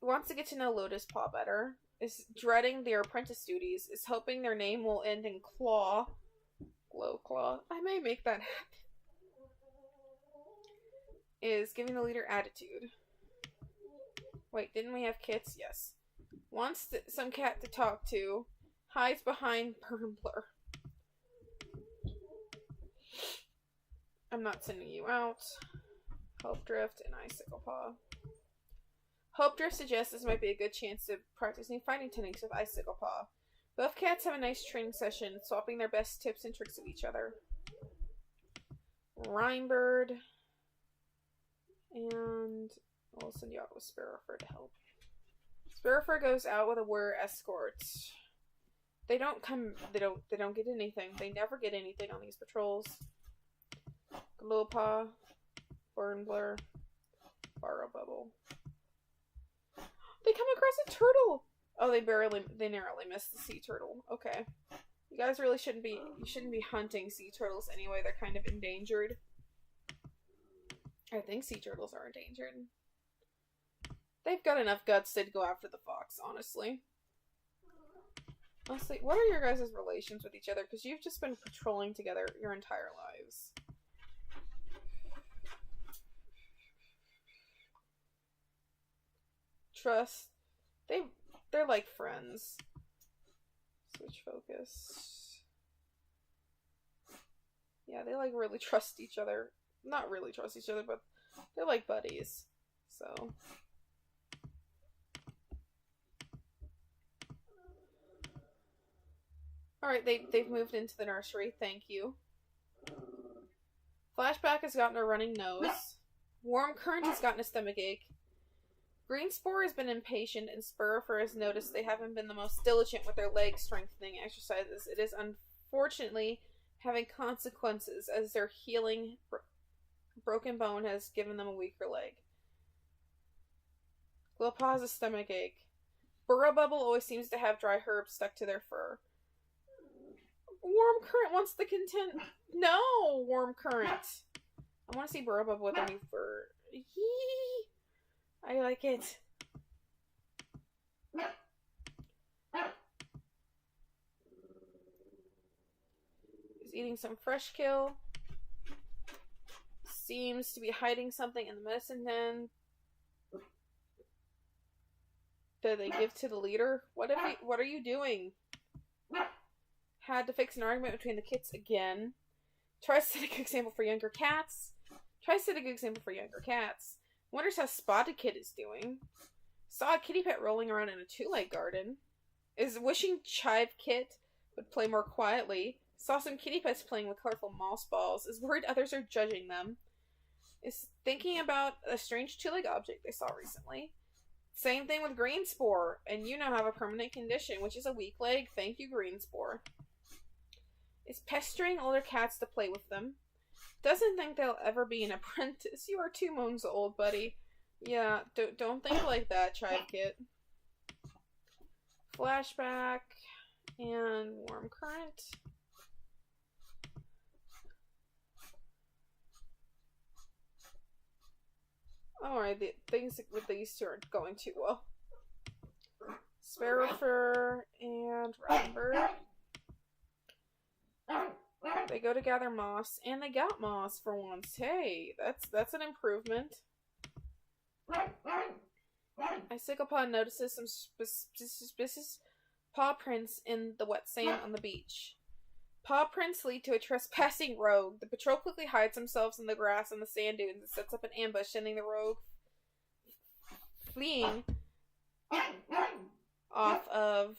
Wants to get to know Lotus Paw better. Is dreading their apprentice duties. Is hoping their name will end in Claw. Glow Claw. I may make that happen. Is giving the leader attitude. Wait, didn't we have kits? Yes. Wants some cat to talk to. Hides behind Burmbler. I'm not sending you out. Hope Drift and Icicle Paw. Hope Drift suggests this might be a good chance to practice new fighting techniques with Icicle Paw. Both cats have a nice training session, swapping their best tips and tricks of each other. Rhymebird. And I'll send you out with Sparrowfur to help. Sparrowfur goes out with a warrior escort. They don't get anything. They never get anything on these patrols. Glowpaw, Burnblur, Borrow Bubble. They come across a turtle! Oh, they narrowly missed the sea turtle. Okay. You guys really shouldn't be hunting sea turtles anyway. They're kind of endangered. I think sea turtles are endangered. They've got enough guts to go after the fox, honestly. Honestly, what are your guys' relations with each other? Because you've just been patrolling together your entire lives. Trust. They're like friends. Switch focus. Yeah, they like really trust each other. Not really trust each other, but they're like buddies. So. Alright, they've moved into the nursery. Thank you. Flashback has gotten a running nose. Warm Current has gotten a stomachache. Greenspore has been impatient, and Spurrifer has noticed they haven't been the most diligent with their leg strengthening exercises. It is unfortunately having consequences, as their healing broken bone has given them a weaker leg. Glowpaw has a stomachache. Burrow Bubble always seems to have dry herbs stuck to their fur. Warm Current wants the content. No, Warm Current. I want to see Burrow Bubble with a new fur. Yee! I like it. He's eating some fresh kill. Seems to be hiding something in the medicine den. Did they give to the leader? What are you doing? Had to fix an argument between the kits again. Tries to set a good example for younger cats. Wonders how Spotted Kid is doing. Saw a kitty pet rolling around in a two-leg garden. Is wishing Chive Kit would play more quietly. Saw some kitty pets playing with colorful moss balls. Is worried others are judging them. Is thinking about a strange two-leg object they saw recently. Same thing with Greenspore. And you now have a permanent condition, which is a weak leg. Thank you, Greenspore. Is pestering older cats to play with them. Doesn't think they'll ever be an apprentice. You are 2 moons old, buddy. Yeah, don't think like that, Chive Kit. Flashback and Warm Current. Alright, things with these two aren't going too well. Sparrowfur and Rhymebird. They go to gather moss, and they got moss for once. Hey, that's an improvement. Iciclepod notices some suspicious paw prints in the wet sand on the beach. Paw prints lead to a trespassing rogue. The patrol quickly hides themselves in the grass and the sand dunes and sets up an ambush, sending the rogue fleeing off of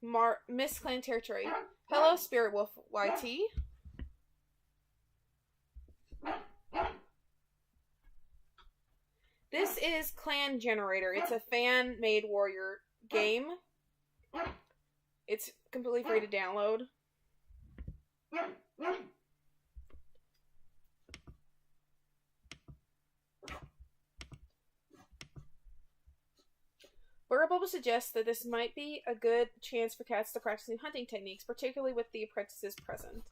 Mistclan territory. Hello, Spirit Wolf YT. This is Clan Generator. It's a fan-made warrior game. It's completely free to download. Burrow suggests that this might be a good chance for cats to practice new hunting techniques, particularly with the apprentices present.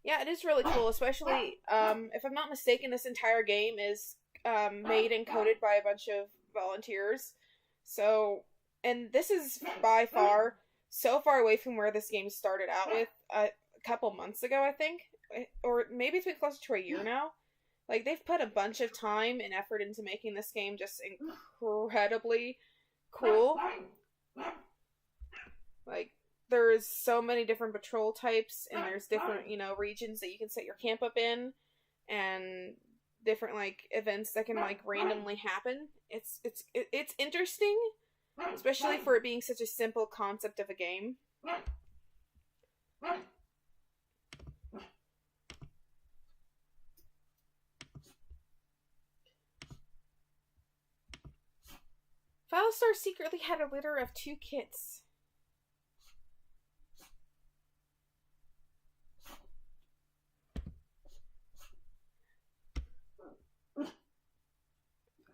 Yeah, it is really cool, especially, if I'm not mistaken, this entire game is made and coded by a bunch of volunteers. So, and this is by far so far away from where this game started out with a couple months ago, I think. Or maybe it's been closer to a year now. Like, they've put a bunch of time and effort into making this game just incredibly cool. Like, there's so many different patrol types, and there's different, you know, regions that you can set your camp up in, and different, like, events that can, like, randomly happen. It's interesting, especially for it being such a simple concept of a game. Foulstar secretly had a litter of 2 kits.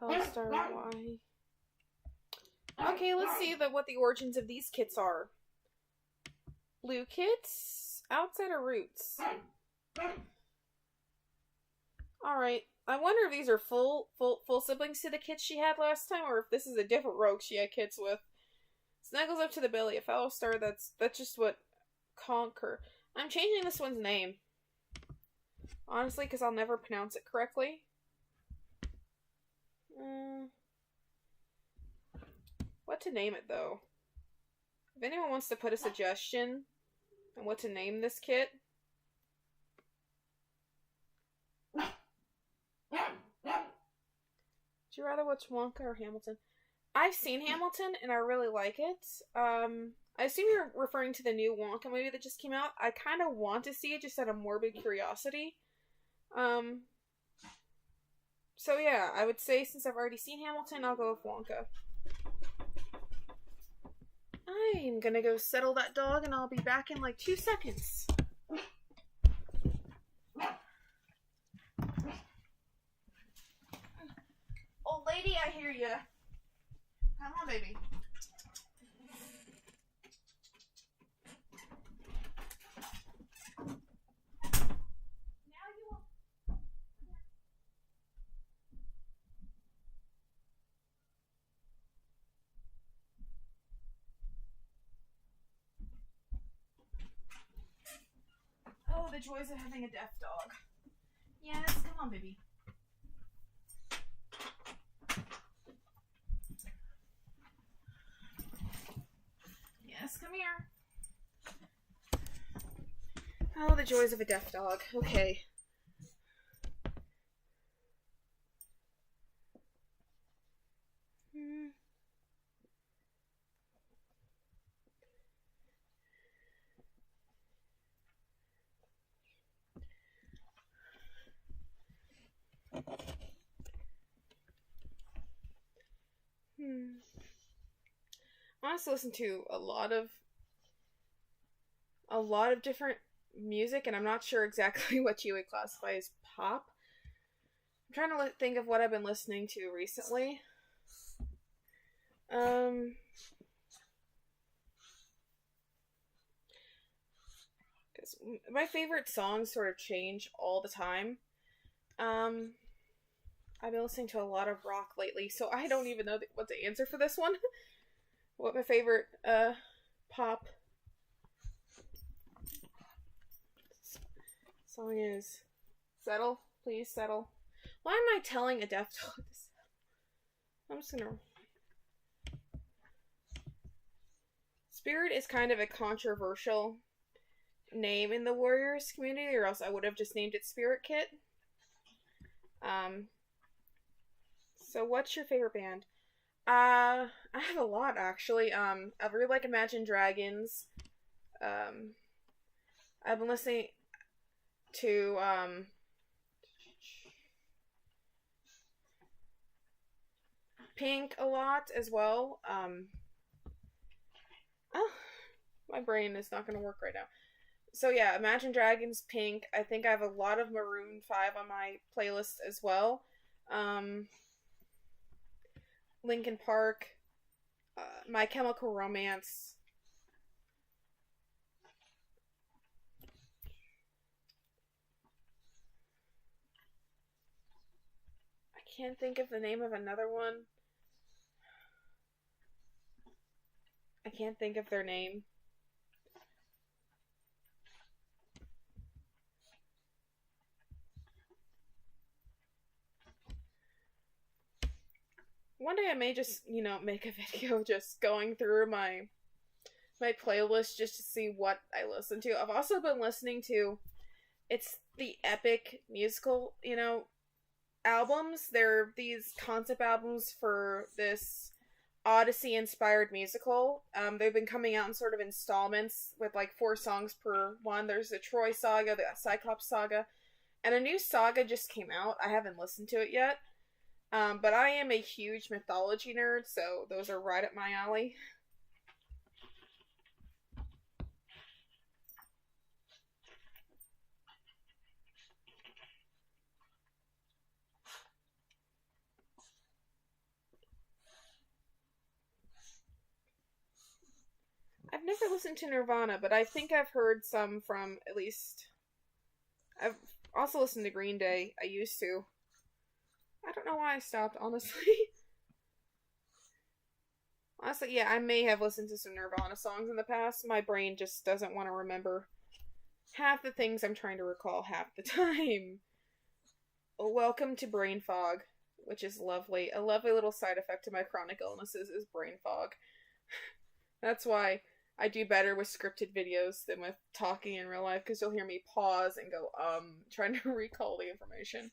Foulstar, why? Okay, let's see what the origins of these kits are. Blue kits, outsider roots. Alright, I wonder if these are full siblings to the kits she had last time, or if this is a different rogue she had kits with. Snuggles up to the belly. A Foulstar, that's just what Conquer. I'm changing this one's name. Honestly, because I'll never pronounce it correctly. What to name it, though? If anyone wants to put a suggestion on what to name this kit. Would you rather watch Wonka or Hamilton? I've seen Hamilton, and I really like it. I assume you're referring to the new Wonka movie that just came out. I kind of want to see it just out of morbid curiosity. So yeah, I would say since I've already seen Hamilton, I'll go with Wonka. I'm gonna go settle that dog, and I'll be back in like 2 seconds. Old lady, I hear ya. Come on, baby. Oh, the joys of having a deaf dog. Yes, come on, baby. Yes, come here. Oh, the joys of a deaf dog. Okay. I also listen to a lot of different music, and I'm not sure exactly what you would classify as pop. I'm trying to think of what I've been listening to recently. Because my favorite songs sort of change all the time. I've been listening to a lot of rock lately, so I don't even know what to answer for this one. What my favorite pop song is. Settle. Please settle. Why am I telling a deaf dog this? I'm just gonna... Spirit is kind of a controversial name in the Warriors community, or else I would have just named it Spirit Kit. So what's your favorite band? I have a lot, actually. I really like Imagine Dragons. I've been listening to, Pink a lot as well. Oh, my brain is not going to work right now. So yeah, Imagine Dragons, Pink. I think I have a lot of Maroon 5 on my playlist as well. Linkin Park, My Chemical Romance. I can't think of the name of another one. I can't think of their name. One day I may just, make a video just going through my playlist just to see what I listen to. I've also been listening to, it's the Epic musical, albums. They're these concept albums for this Odyssey-inspired musical. They've been coming out in sort of installments with like 4 songs per one. There's the Troy Saga, the Cyclops Saga, and a new saga just came out. I haven't listened to it yet. But I am a huge mythology nerd, so those are right up my alley. I've never listened to Nirvana, but I think I've heard some from, at least... I've also listened to Green Day. I used to. I don't know why I stopped, honestly. Honestly, yeah, I may have listened to some Nirvana songs in the past. My brain just doesn't want to remember half the things I'm trying to recall half the time. Welcome to brain fog, which is lovely. A lovely little side effect to my chronic illnesses is brain fog. That's why I do better with scripted videos than with talking in real life, because you'll hear me pause and go, trying to recall the information.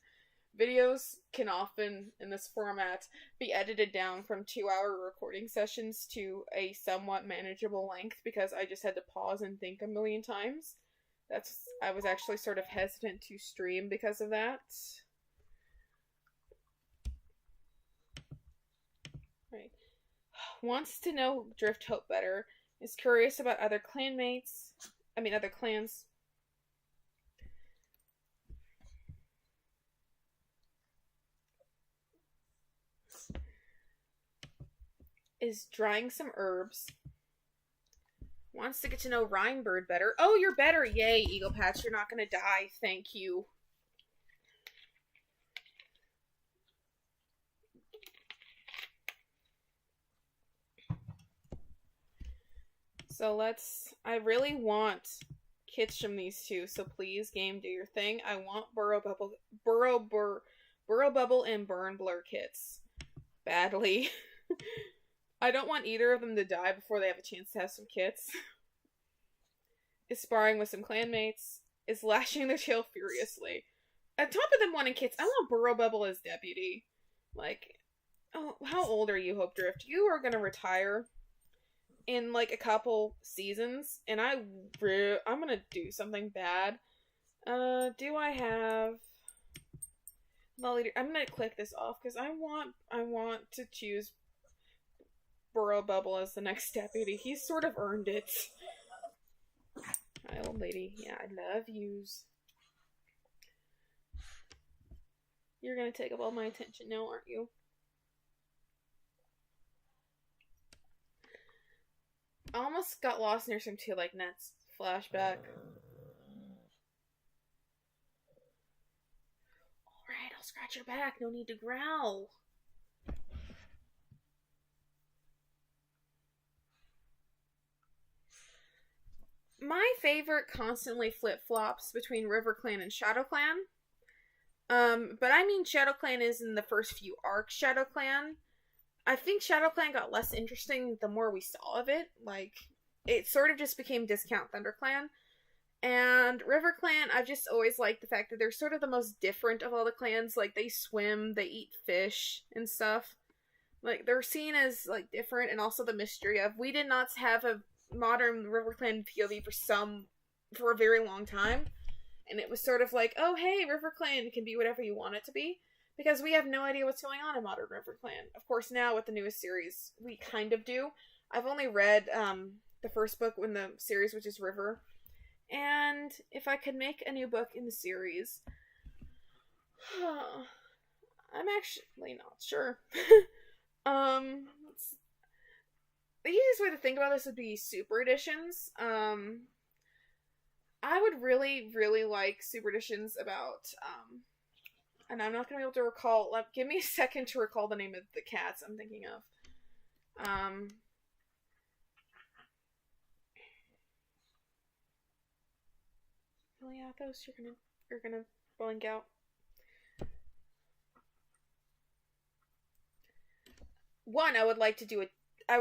Videos can often, in this format, be edited down from 2-hour recording sessions to a somewhat manageable length because I just had to pause and think a million times. I was actually sort of hesitant to stream because of that. Right. Wants to know Drift Hope better. Is curious about other clans. Is drying some herbs. Wants to get to know Rhinebird better. Oh, you're better. Yay, Eagle Patch. You're not going to die. Thank you. So I really want kits from these two, so please, game, do your thing. I want Burrow Bubble and Burn Blur kits. Badly. I don't want either of them to die before they have a chance to have some kits. Is sparring with some clanmates. Is lashing their tail furiously. On top of them wanting kits, I want Burrow Bubble as deputy. Like, oh, how old are you, Hope Drift? You are gonna retire in like a couple seasons, and I'm gonna do something bad. Do I have the leader? I'm gonna click this off because I want to choose Burrow Bubble as the next deputy. He's sort of earned it. Hi, old lady. Yeah, I love yous. You're gonna take up all my attention now, aren't you? I almost got lost near some two like nets. Flashback. Alright, I'll scratch your back. No need to growl. My favorite constantly flip-flops between RiverClan and ShadowClan. But I mean ShadowClan is in the first few arcs ShadowClan. I think ShadowClan got less interesting the more we saw of it. Like, it sort of just became Discount ThunderClan. And RiverClan, I've just always liked the fact that they're sort of the most different of all the clans. Like, they swim, they eat fish and stuff. Like, they're seen as, like, different, and also the mystery of, we did not have a modern RiverClan POV for a very long time. And it was sort of like, oh, hey, RiverClan can be whatever you want it to be. Because we have no idea what's going on in modern RiverClan. Of course, now with the newest series, we kind of do. I've only read the first book in the series, which is River. And if I could make a new book in the series, I'm actually not sure. The easiest way to think about this would be super editions. I would really, really like super editions about, and I'm not gonna be able to recall. Give me a second to recall the name of the cats I'm thinking of. Really, Athos, you're gonna blank out. One, I would like to rewrite. I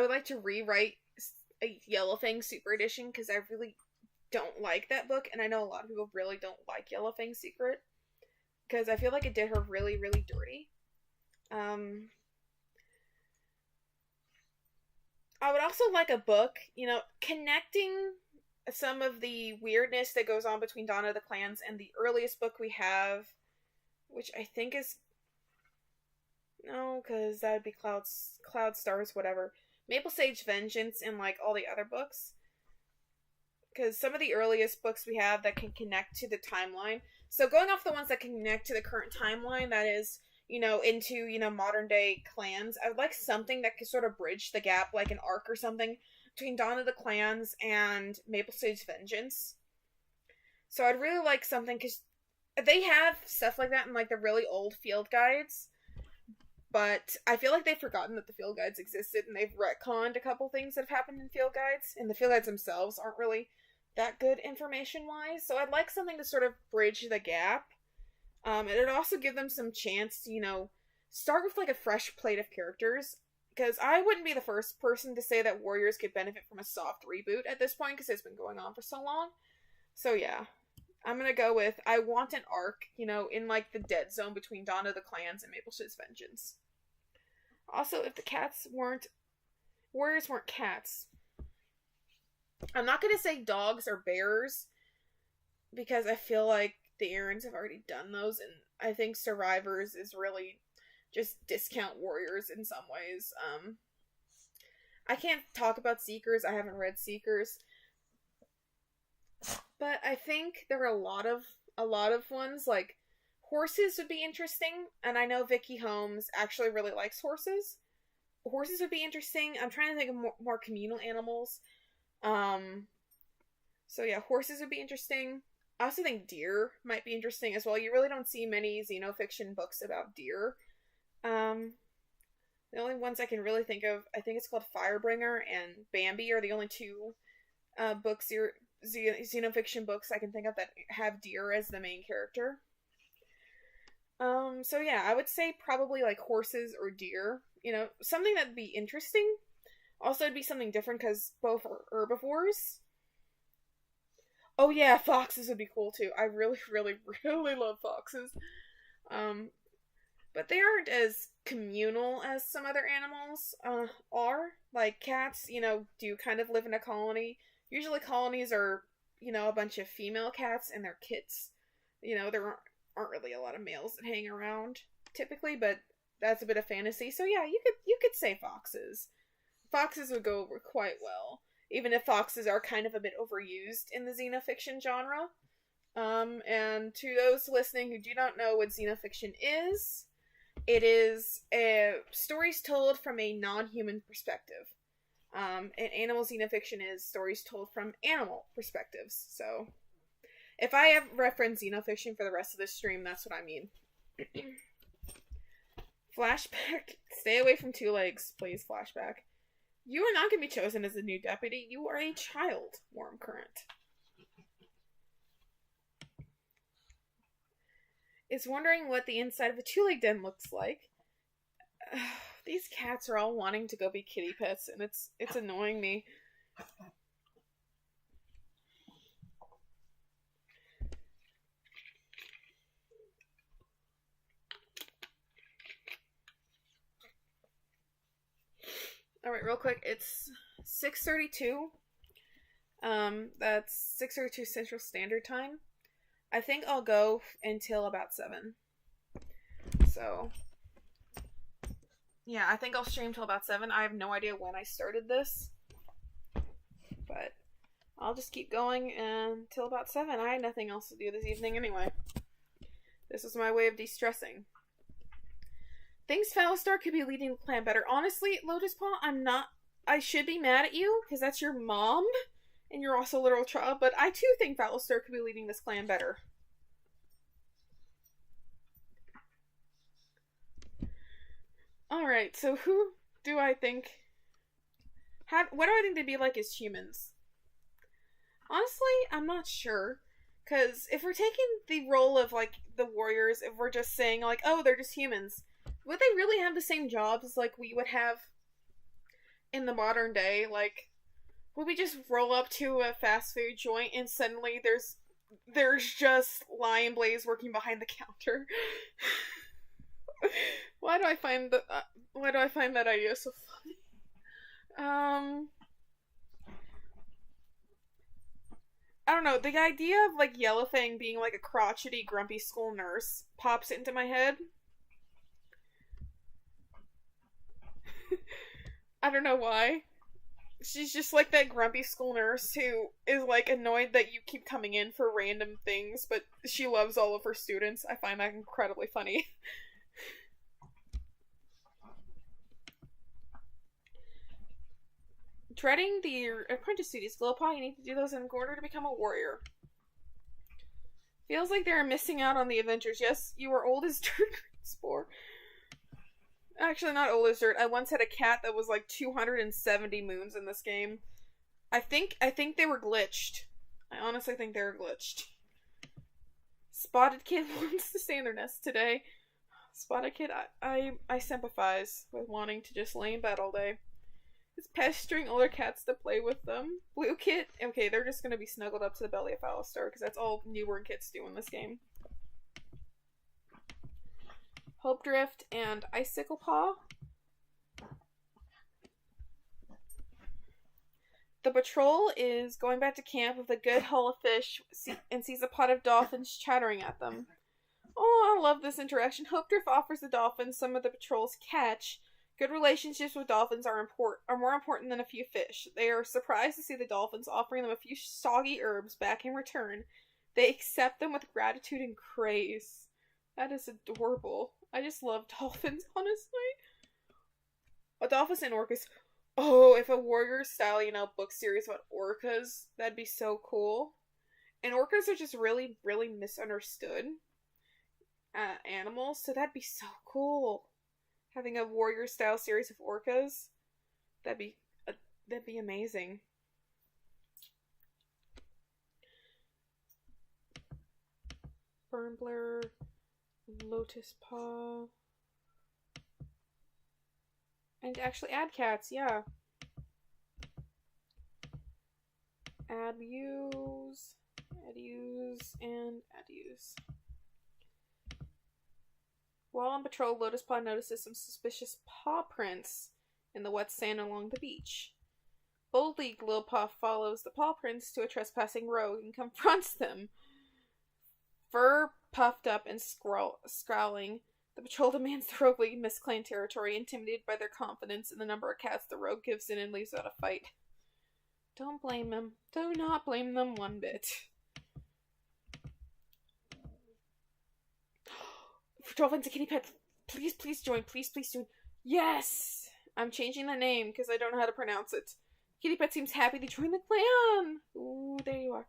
would like to rewrite a Yellowfang Super Edition because I really don't like that book, and I know a lot of people really don't like Yellowfang's Secret because I feel like it did her really, really dirty. I would also like a book, connecting some of the weirdness that goes on between Dawn of the Clans and the earliest book we have, which I think is... No, because that would be Cloud Stars, whatever. Maple Sage Vengeance and, like, all the other books. Because some of the earliest books we have that can connect to the timeline. So going off the ones that can connect to the current timeline, that is, into, modern day clans, I would like something that could sort of bridge the gap, like an arc or something, between Dawn of the Clans and Maple Sage Vengeance. So I'd really like something, because they have stuff like that in, like, the really old field guides. But I feel like they've forgotten that the field guides existed, and they've retconned a couple things that have happened in field guides, and the field guides themselves aren't really that good information-wise, so I'd like something to sort of bridge the gap. And it'd also give them some chance to, start with, like, a fresh plate of characters, because I wouldn't be the first person to say that Warriors could benefit from a soft reboot at this point, because it's been going on for so long. So yeah, I'm gonna go with, I want an arc, in, like, the dead zone between Dawn of the Clans and Maple Sage Vengeance. Also, if the Warriors weren't cats. I'm not gonna say dogs or bears, because I feel like the Aarons have already done those, and I think Survivors is really just discount Warriors in some ways. I can't talk about Seekers, I haven't read Seekers. But I think there are a lot of ones, like, horses would be interesting, and I know Vicky Holmes actually really likes horses. Horses would be interesting. I'm trying to think of more communal animals. So yeah, horses would be interesting. I also think deer might be interesting as well. You really don't see many xenofiction books about deer. The only ones I can really think of, I think it's called Firebringer and Bambi are the only two books, xenofiction books I can think of that have deer as the main character. So yeah, I would say probably like horses or deer. Something that'd be interesting. Also, it'd be something different because both are herbivores. Oh yeah, foxes would be cool too. I really, really, really love foxes. But they aren't as communal as some other animals are. Like cats, do kind of live in a colony. Usually colonies are, a bunch of female cats and their kits. There aren't really a lot of males that hang around typically, but that's a bit of fantasy. So yeah, you could say foxes. Foxes would go over quite well, even if foxes are kind of a bit overused in the xenofiction genre. And to those listening who do not know what xenofiction is, it is stories told from a non-human perspective. And animal xenofiction is stories told from animal perspectives. So if I have referenced xenofiction for the rest of this stream, that's what I mean. Flashback. Stay away from two legs, please, flashback. You are not going to be chosen as the new deputy. You are a child, Warm Current. Is wondering what the inside of a two-leg den looks like. These cats are all wanting to go be kitty pets, and it's annoying me. Alright, real quick, it's 6:32. That's 6:32 Central Standard Time. I think I'll go until about 7. So, yeah, I think I'll stream till about 7. I have no idea when I started this. But I'll just keep going until about 7. I had nothing else to do this evening anyway. This was my way of de-stressing. Thinks Phallistar could be leading the clan better. Honestly, Lotus Paw, I should be mad at you, because that's your mom, and you're also a literal child, but I too think Phallistar could be leading this clan better. Alright, so who do I think... what do I think they'd be like as humans? Honestly, I'm not sure. Because if we're taking the role of, like, the warriors, if we're just saying, like, oh, they're just humans, would they really have the same jobs as, like, we would have in the modern day? Like, would we just roll up to a fast food joint and suddenly there's just Lion Blaze working behind the counter? Why do I find that idea so funny? I don't know, the idea of, like, Yellowfang being, like, a crotchety, grumpy school nurse pops into my head. I don't know why. She's just, like, that grumpy school nurse who is, like, annoyed that you keep coming in for random things, but she loves all of her students. I find that incredibly funny. Dreading the apprentice duties, Glowpaw, you need to do those in order to become a warrior. Feels like they're missing out on the adventures. Yes, you are old as dirt, Spore. Actually, not old as dirt. I once had a cat that was like 270 moons in this game. I think they were glitched. I honestly think they were glitched. Spotted Kid wants to stay in their nest today. Spotted Kid, I sympathize with wanting to just lay in bed all day. It's pestering older cats to play with them. Blue Kit, okay, they're just gonna be snuggled up to the belly of Phallistar, because that's all newborn kits do in this game. Hope Drift and Icicle Paw. The patrol is going back to camp with a good hull of fish and sees a pot of dolphins chattering at them. Oh, I love this interaction. Hope Drift offers the dolphins some of the patrol's catch. Good relationships with dolphins are more important than a few fish. They are surprised to see the dolphins offering them a few soggy herbs back in return. They accept them with gratitude and praise. That is adorable. I just love dolphins, honestly. A dolphins and orcas. Oh, if a warrior style, book series about orcas, that'd be so cool. And orcas are just really, really misunderstood animals, so that'd be so cool. Having a warrior style series of orcas, that'd be amazing. Burnblur, Lotus Paw, and actually add cats, yeah. Add use, and add use. While on patrol, Lotus Paw notices some suspicious paw prints in the wet sand along the beach. Boldly, Glowpaw follows the paw prints to a trespassing rogue and confronts them. Fur puffed up and scowling, the patrol demands the rogue leave Mistclan territory, intimidated by their confidence in the number of cats. The rogue gives in and leaves without a fight. Don't blame them. Do not blame them one bit. Dolphins and kitty pets, please join. Please join. Yes! I'm changing the name because I don't know how to pronounce it. Kitty pet seems happy to join the clan. Ooh, there you are.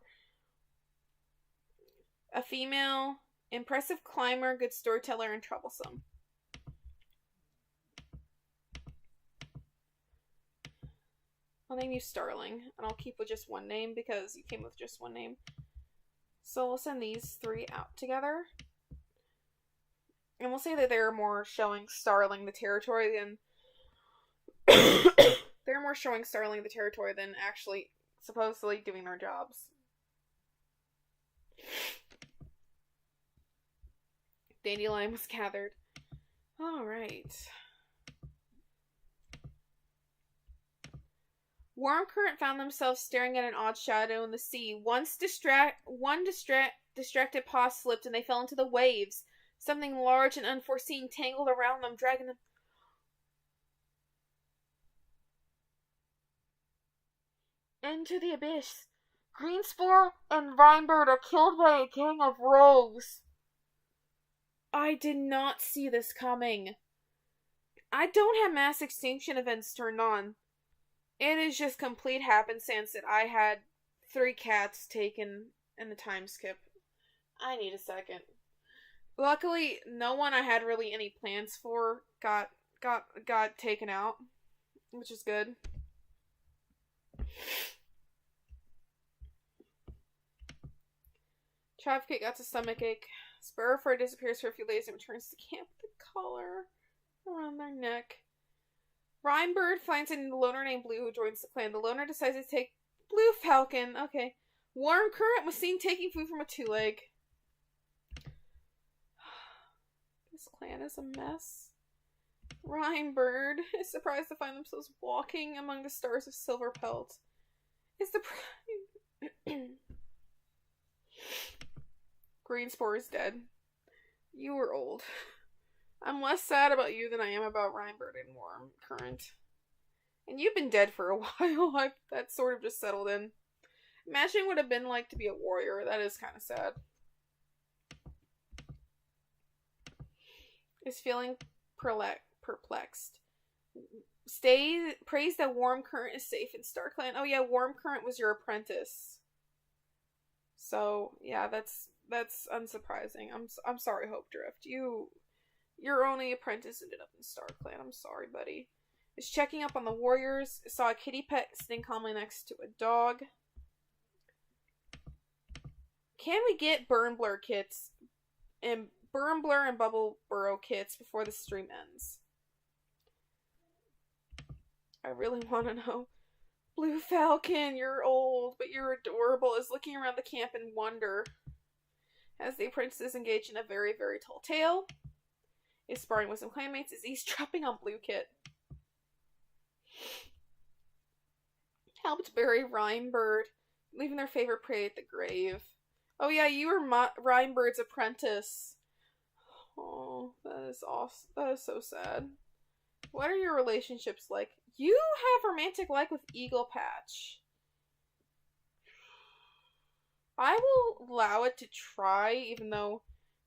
A female, impressive climber, good storyteller, and troublesome. I'll name you Starling, and I'll keep with just one name because you came with just one name. So we'll send these 3 out together. And we'll say that they're more showing Starling the territory than... they're more showing Starling the territory than actually supposedly doing their jobs. Dandelion was gathered. Alright. Warm Current found themselves staring at an odd shadow in the sea. One distracted paw slipped and they fell into the waves. Something large and unforeseen tangled around them, dragging them into the abyss. Greenspore and Vinebird are killed by a gang of rogues. I did not see this coming. I don't have mass extinction events turned on. It is just complete happenstance that I had 3 cats taken in the time skip. I need a second. Luckily, no one I had really any plans for got taken out, which is good. Traffic got a stomachache. Sparrowfur disappears for a few days and returns to camp with a collar around their neck. Rhinebird finds a loner named Blue who joins the clan. The loner decides to take Blue Falcon. Okay. Warm Current was seen taking food from a 2-leg. This clan is a mess. Rhinebird is surprised to find themselves walking among the stars of Silver Pelt. Is the Greenspore is dead. You were old. I'm less sad about you than I am about Rhinebird and Warm Current. And you've been dead for a while. That sort of just settled in. Imagine what it would have been like to be a warrior. That is kind of sad. Is feeling perplexed. Praise that Warm Current is safe in StarClan. Oh yeah, Warm Current was your apprentice. So yeah, that's unsurprising. I'm sorry, Hope Drift. Your only apprentice ended up in StarClan. I'm sorry, buddy. Is checking up on the warriors. Saw a kitty pet sitting calmly next to a dog. Can we get Burnblur kits and Burnblur and Bubble Burrow kits before the stream ends? I really want to know. Blue Falcon, you're old, but you're adorable, is looking around the camp in wonder. As the apprentices engage in a very, very tall tale. Is sparring with some clanmates, is eavesdropping on Blue Kit. Helped bury Rhinebird, leaving their favorite prey at the grave. Oh yeah, you were Rhinebird's apprentice. Oh, that is awesome. That is so sad. What are your relationships like? You have romantic like with Eagle Patch. I will allow it to try, even though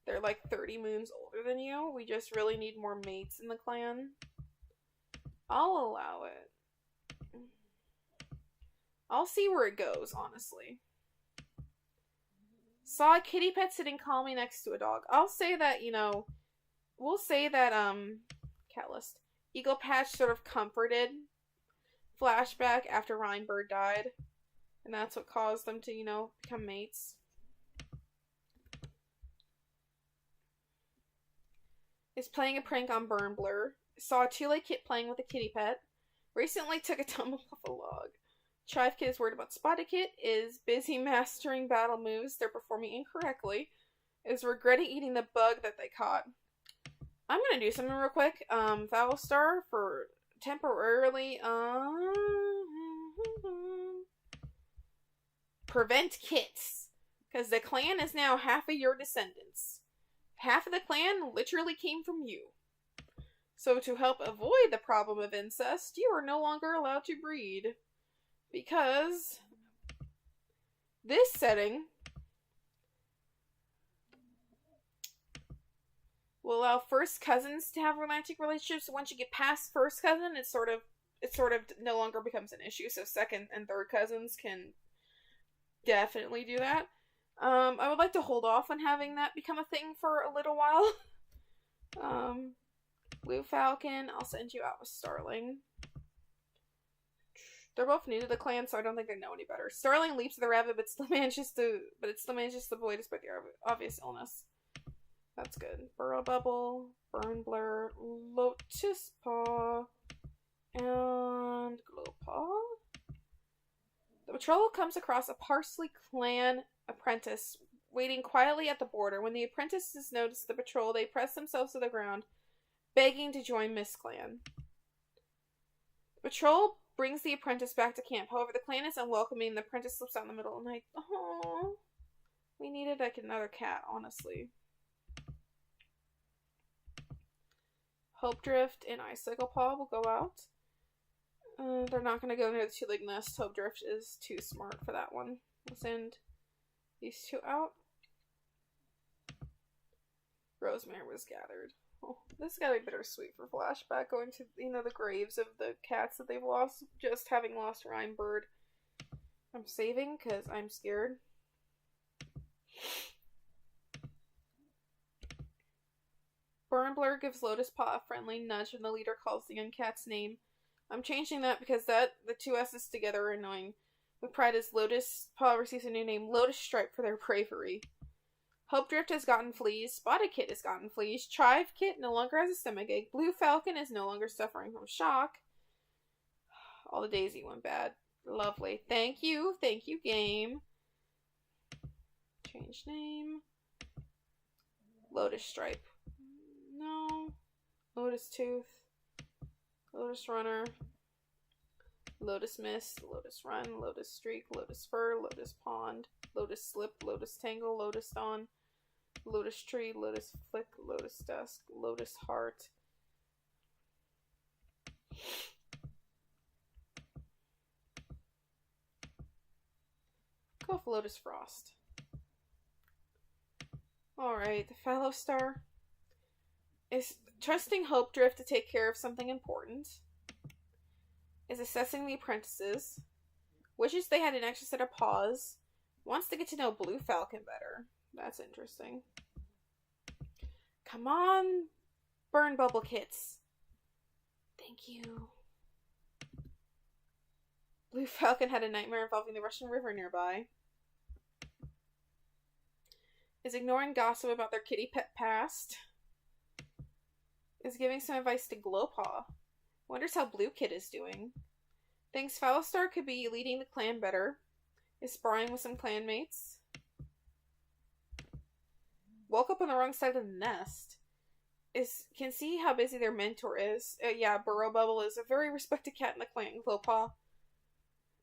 they're like 30 moons older than you. We just really need more mates in the clan. I'll allow it. I'll see where it goes, honestly. Saw a kitty pet sitting calmly next to a dog. I'll say that, we'll say that, Catalyst. Eagle Patch sort of comforted Flashback after Rhinebird died. And that's what caused them to, become mates. Is playing a prank on Burnblur. Saw a 2-leg kit playing with a kitty pet. Recently took a tumble off a log. Chive Kid is worried about Spotted Kit. Is busy mastering battle moves they're performing incorrectly. Is regretting eating the bug that they caught. I'm gonna do something real quick. Valstar for temporarily prevent kits. Because the clan is now half of your descendants. Half of the clan literally came from you. So to help avoid the problem of incest, you are no longer allowed to breed. Because this setting will allow first cousins to have romantic relationships. Once you get past first cousin, it sort of no longer becomes an issue. So second and third cousins can definitely do that. I would like to hold off on having that become a thing for a little while. Blue Falcon, I'll send you out with Starling. They're both new to the clan, so I don't think they know any better. Starling leaps at the rabbit, but it still manages to avoid despite the obvious illness. That's good. Burrow Bubble, Burn Blur, Lotus Paw, and Glow Paw. The patrol comes across a Parsley clan apprentice waiting quietly at the border. When the apprentices notice the patrol, they press themselves to the ground, begging to join Mistclan. The patrol brings the apprentice back to camp. However, the clan is unwelcoming. The apprentice slips out in the middle of the night. Oh, we needed like another cat, honestly. Hope Drift and Icicle Paw will go out. They're not going to go near the two-leg nest. Hope Drift is too smart for that one. We'll send these two out. Rosemary was gathered. Oh, this is gotta be bittersweet for flashback, going to, the graves of the cats that they've lost, just having lost Rhymebird. I'm saving, because I'm scared. Burn Blur gives Lotus Paw a friendly nudge when the leader calls the young cat's name. I'm changing that because the two S's together are annoying. With pride as Lotus Paw receives a new name, Lotus Stripe, for their bravery. Hope Drift has gotten fleas. Spotted Kit has gotten fleas. Chive Kit no longer has a stomachache. Blue Falcon is no longer suffering from shock. All the Daisy went bad. Lovely. Thank you. Thank you, game. Change name. Lotus Stripe. No. Lotus Tooth. Lotus Runner. Lotus Mist. Lotus Run. Lotus Streak. Lotus Fur. Lotus Pond. Lotus Slip. Lotus Tangle. Lotus Dawn. Lotus Tree, Lotus Flick, Lotus Dusk, Lotus Heart. Go for Lotus Frost. Alright, the Fallow Star is trusting Hope Drift to take care of something important. Is assessing the apprentices. Wishes they had an extra set of paws. Wants to get to know Blue Falcon better. That's interesting. Come on, Burn Bubble Kits. Thank you. Blue Falcon had a nightmare involving the Russian River nearby. Is ignoring gossip about their kitty pet past. Is giving some advice to Glowpaw. Wonders how Blue Kit is doing. Thinks Fallowstar could be leading the clan better. Is sparring with some clanmates. Woke up on the wrong side of the nest. Can see how busy their mentor is. Yeah, Burrow Bubble is a very respected cat in the clan, Glowpaw.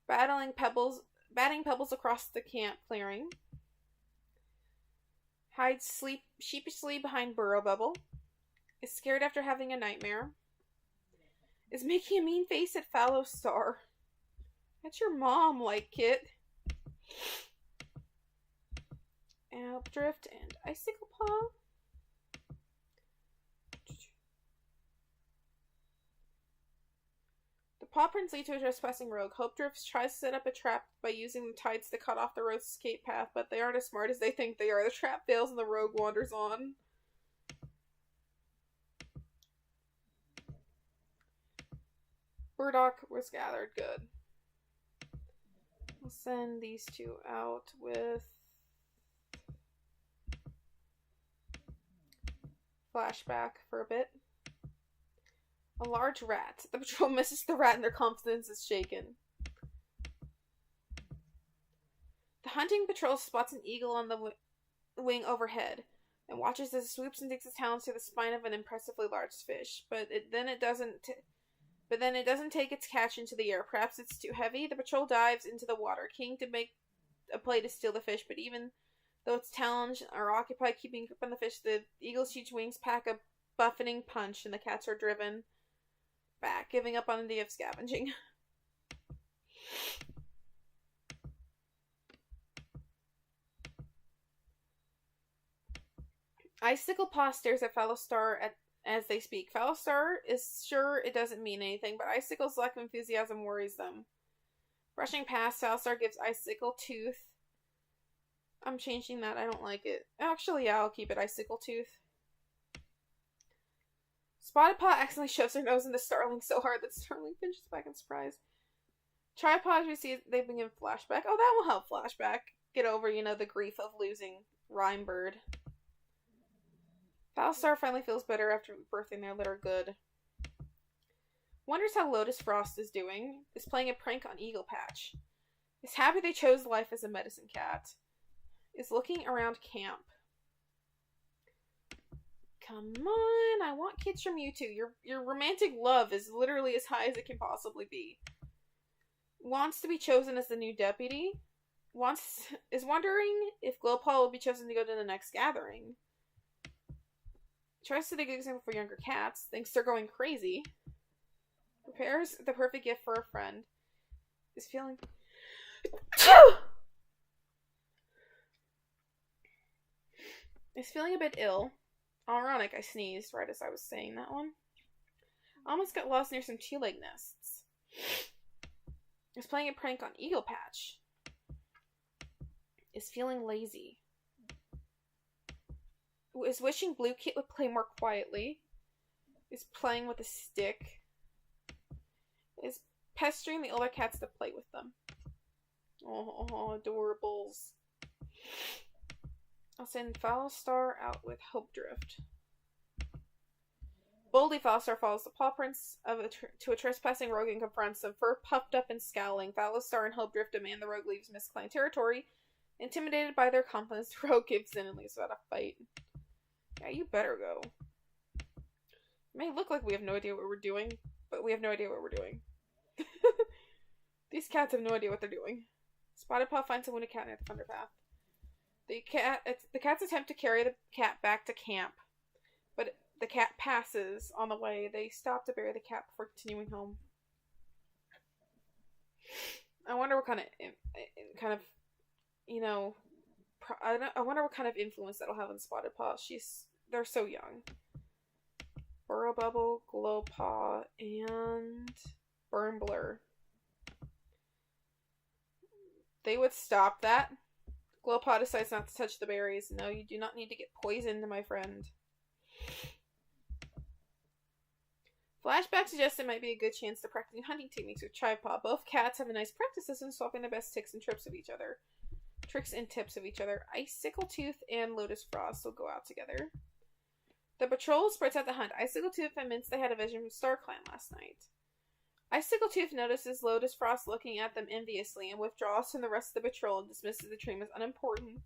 Batting pebbles across the camp clearing. Hides sheepishly behind Burrow Bubble. Is scared after having a nightmare. Is making a mean face at Fallowstar. That's your mom, like Kit. Drift and Icicle Paw. The paw prints lead to a trespassing rogue. Hope Drift tries to set up a trap by using the tides to cut off the road's escape path, but they aren't as smart as they think they are. The trap fails and the rogue wanders on. Burdock was gathered. Good. We'll send these two out with flashback for a bit. A large rat. The patrol misses the rat and their confidence is shaken. The hunting patrol spots an eagle on the wing overhead and watches as it swoops and digs its talons through the spine of an impressively large fish. But then it doesn't take its catch into the air. Perhaps it's too heavy. The patrol dives into the water, keen to make a play to steal the fish, but even though its talons are occupied keeping grip on the fish, the eagle's huge wings pack a buffeting punch, and the cats are driven back, giving up on the idea of scavenging. Icicle Paw stares at Fallowstar as they speak. Fallowstar is sure it doesn't mean anything, but Icicle's lack of enthusiasm worries them. Brushing past, Fallowstar gives Icicle Tooth. I'm changing that. I don't like it. Actually, yeah, I'll keep it. Icicle Tooth. Spotted Paw accidentally shoves her nose into Starling so hard that Starling pinches back in surprise. Tripod, we see they've been given flashback. Oh, that will help flashback get over, the grief of losing Rhymebird. Valstar finally feels better after birthing their litter good. Wonders how Lotus Frost is doing. Is playing a prank on Eagle Patch. Is happy they chose life as a medicine cat. Is looking around camp. Come on, I want kids from you two. Your romantic love is literally as high as it can possibly be. Wants to be chosen as the new deputy. Is wondering if Glowpaw will be chosen to go to the next gathering. Tries to take an example for younger cats. Thinks they're going crazy. Prepares the perfect gift for a friend. Is feeling... is feeling a bit ill. Ironic, I sneezed right as I was saying that one. Almost got lost near some two-leg nests. Is playing a prank on Eagle Patch. Is feeling lazy. Is wishing Blue Kit would play more quietly. Is playing with a stick. Is pestering the older cats to play with them. Oh, adorables. I'll send Valstar out with Hope Drift. Boldly, Valstar follows the paw prints to a trespassing rogue and confronts them. Fur puffed up and scowling, Valstar and Hope Drift demand the rogue leaves Mistclan territory. Intimidated by their confidence, the rogue gives in and leaves without a fight. Yeah, you better go. It may look like we have no idea what we're doing, but we have no idea what we're doing. These cats have no idea what they're doing. Spotted Paw finds a wounded cat near the thunder path. The cats attempt to carry the cat back to camp, but the cat passes on the way. They stop to bury the cat before continuing home. I wonder what kind of I wonder what kind of influence that'll have on Spotted Paw. They're so young. Burrow Bubble, Glowpaw, and Burnblur. They would stop that. Glowpaw decides not to touch the berries. No, you do not need to get poisoned, my friend. Flashback suggests it might be a good chance to practice hunting techniques with Tripod. Both cats have a nice practice system, swapping the best tricks and tips of each other. Icicle Tooth and Lotus Frost will go out together. The patrol spreads out to hunt. Icicle Tooth admits they had a vision from StarClan last night. Icicle Tooth notices Lotus Frost looking at them enviously and withdraws from the rest of the patrol and dismisses the dream as unimportant.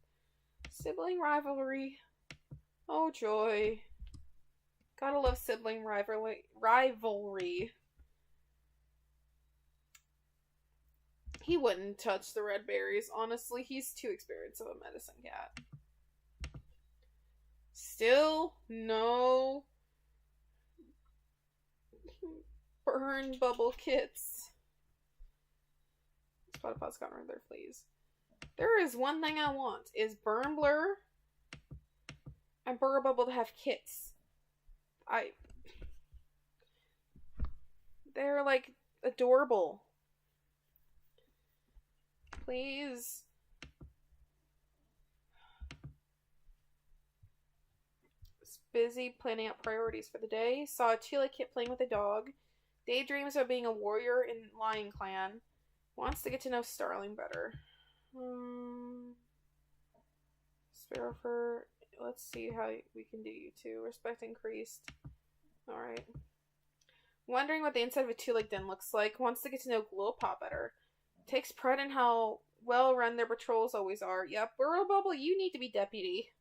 Sibling rivalry. Oh, joy. Gotta love sibling rivalry. He wouldn't touch the red berries. Honestly, he's too experienced of a medicine cat. Still no burn bubble kits. Spotted Paw's gotten rid of their fleas. There is one thing I want, is Burnblur and Burrow Bubble to have kits. They're like adorable. Please. Was busy planning out priorities for the day. Saw a Tila kit playing with a dog. Daydreams about being a warrior in Lion Clan. Wants to get to know Starling better. Sparrowfur. Let's see how we can do you two. Respect increased. Alright. Wondering what the inside of a two-leg den looks like. Wants to get to know Glowpaw better. Takes pride in how well run their patrols always are. Yep, Burrow Bubble, you need to be deputy.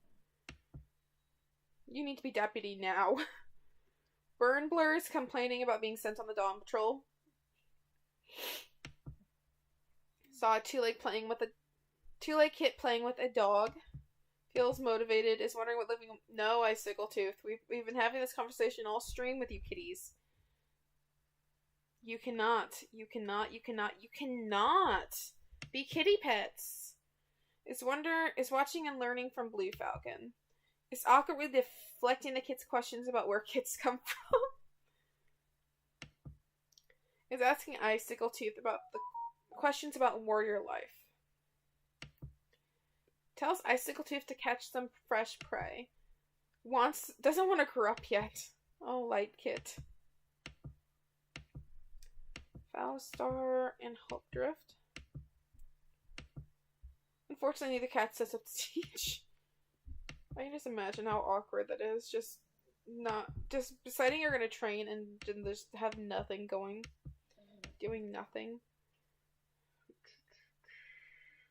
You need to be deputy now. Burnblur's complaining about being sent on the Dawn Patrol. Saw a two-leg kit playing with a dog. Feels motivated. Is wondering what living. No, Icicle Tooth. We've been having this conversation all stream with you kitties. You cannot be kitty pets. Is watching and learning from Blue Falcon. Is awkwardly deflecting the kids' questions about where kids come from. Is asking Icicle Tooth about the questions about warrior life. Tells Icicle Tooth to catch some fresh prey. Doesn't want to grow up yet. Oh, light kit. Alistar and Hope Drift. Unfortunately, the cat sets up to teach. I can just imagine how awkward that is. Just deciding you're gonna train and just have nothing going. Doing nothing.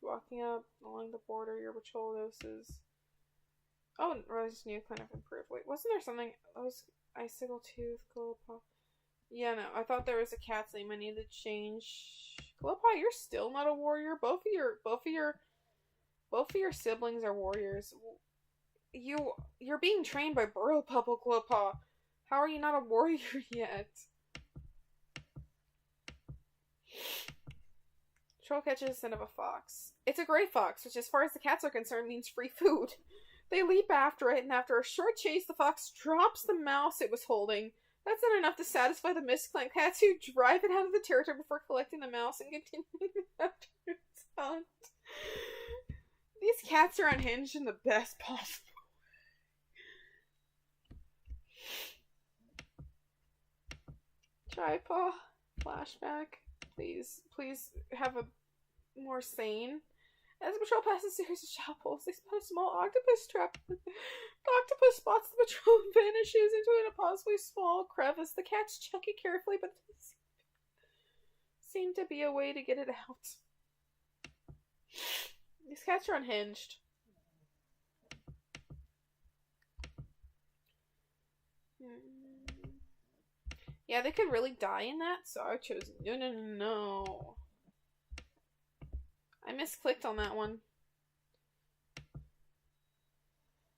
Walking up along the border, your patrol doses. Oh, Rose New kind of improved. Wait, wasn't there something? That was Icicle Tooth, Glowpaw. Yeah, no, I thought there was a cat's name I needed to change. Glowpaw, you're still not a warrior. Both of your siblings are warriors. You're being trained by Burrow Pupple Glowpaw. How are you not a warrior yet? Troll catches the scent of a fox. It's a gray fox, which as far as the cats are concerned means free food. They leap after it, and after a short chase, the fox drops the mouse it was holding. That's not enough to satisfy the Mistclan cats, who drive it out of the territory before collecting the mouse and continuing after its hunt. These cats are unhinged in the best possible way. Tripaw. Flashback. Please have a more sane. As the patrol passes a series of shot holes, they spot a small octopus trap. The octopus spots the patrol and vanishes into an impossibly small crevice. The cats check it carefully, but there doesn't seem to be a way to get it out. These cats are unhinged. Yeah, they could really die in that, so I chose no. I misclicked on that one.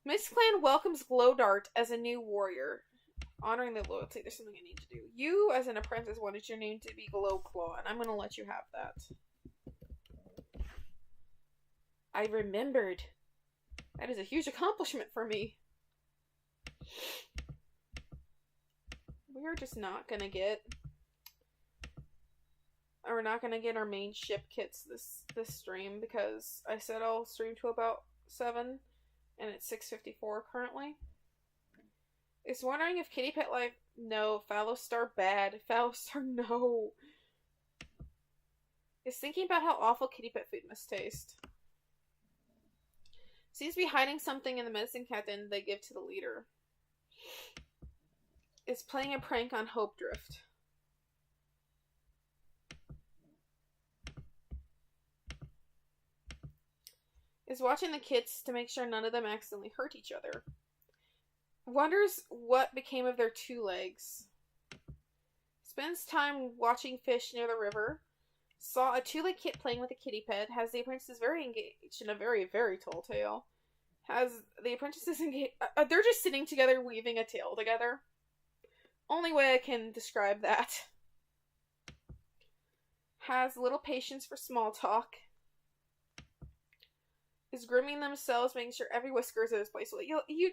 Mistclan welcomes Glowdart as a new warrior. Honoring the loyalty, there's something I need to do. You, as an apprentice, wanted your name to be Glowclaw, and I'm gonna let you have that. I remembered. That is a huge accomplishment for me. We're just not gonna get... We're not gonna get our main ship kits this stream, because I said I'll stream to about 7, and it's 6:54 currently. Is wondering if Kitty Pet Life... No. Phallostar bad. Phallostar no. Is thinking about how awful Kitty Pet food must taste. Seems to be hiding something in the medicine cabinet they give to the leader. Is playing a prank on Hope Drift. Is watching the kids to make sure none of them accidentally hurt each other. Wonders what became of their 2 legs. Spends time watching fish near the river. Saw a 2-leg kit playing with a kitty pet. Has the apprentices very engaged in a very, very tall tale. Has the apprentices engaged... they're just sitting together weaving a tale together. Only way I can describe that. Has little patience for small talk. Is grooming themselves, making sure every whisker is at its place. You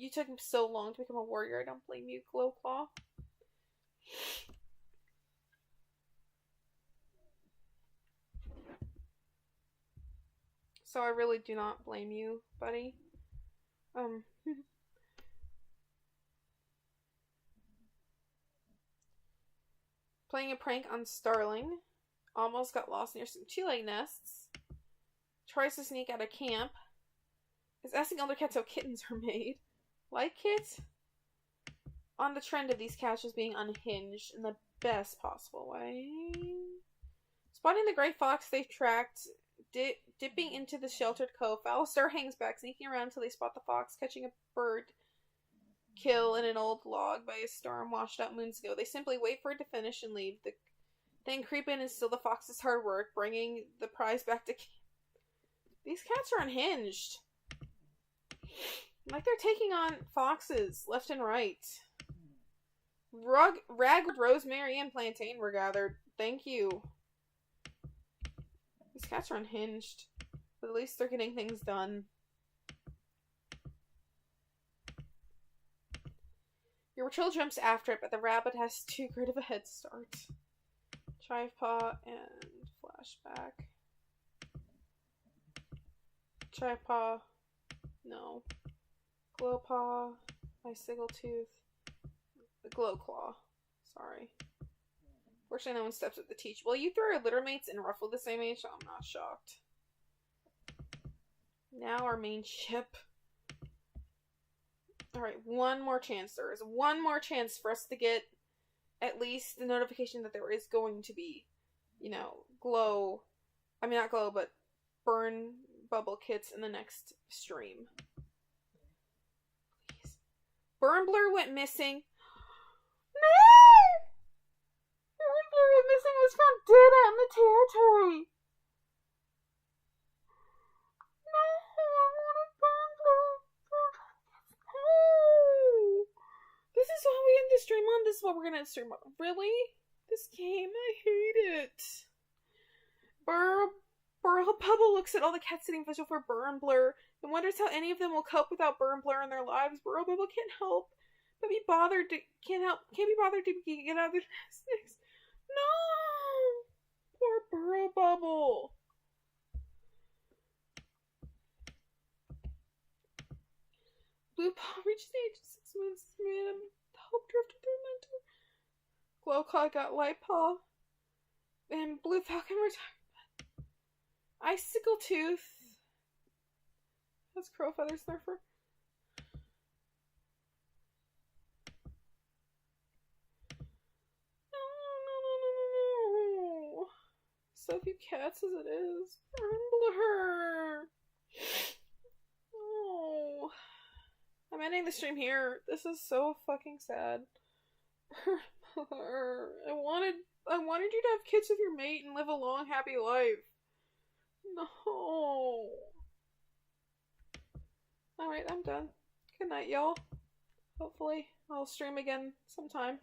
took so long to become a warrior. I don't blame you, Glowclaw. So I really do not blame you, buddy. Playing a prank on Starling. Almost got lost near some 2-leg nests. Tries to sneak out of camp. Is asking elder cats how kittens are made. Like kits? On the trend of these cats just being unhinged in the best possible way. Spotting the gray fox they've tracked, dipping into the sheltered cove. Phallostar hangs back, sneaking around until they spot the fox catching a bird kill in an old log by a storm washed out moons ago. They simply wait for it to finish and leave. Then creep in and steal the fox's hard work, bringing the prize back to camp. These cats are unhinged. Like they're taking on foxes left and right. Ragwood, rosemary, and plantain were gathered. Thank you. These cats are unhinged. But at least they're getting things done. Your patrol jumps after it, but the rabbit has too great of a head start. Chivepaw and flashback. Chivepaw. No. Glowpaw. Icicle Tooth. The Glowclaw. Sorry. Fortunately, no one steps up to teach. Well, you throw your litter mates and Ruffle the same age, so I'm not shocked. Now our main ship. Alright, one more chance. There is one more chance for us to get at least the notification that there is going to be, you know, not glow, but burn bubble kits in the next stream. Please. Burn Blur went missing. No! Burn Blur went missing and was found dead out in the territory. No, I wanted Burn Blur. No! This is why we end the stream on. This is what we're gonna stream on. Really? This game? I hate it. Burl Bubble looks at all the cats sitting visual for Burn Blur and wonders how any of them will cope without Burn Blur in their lives. Burl Bubble can't help but can't be bothered to get out of their nest. No! Poor Burl Bubble. Blue Paw reached the age of 6 months and made him hope drifted through mental. Glowclaw got Light Paw. And Blue Falcon retired. Icicle Tooth has Crow Feather Snurfer. No. So few cats as it is. Blur. Oh. I'm ending the stream here. This is so fucking sad. I wanted you to have kids with your mate and live a long, happy life. No. Alright, I'm done. Good night, y'all. Hopefully, I'll stream again sometime.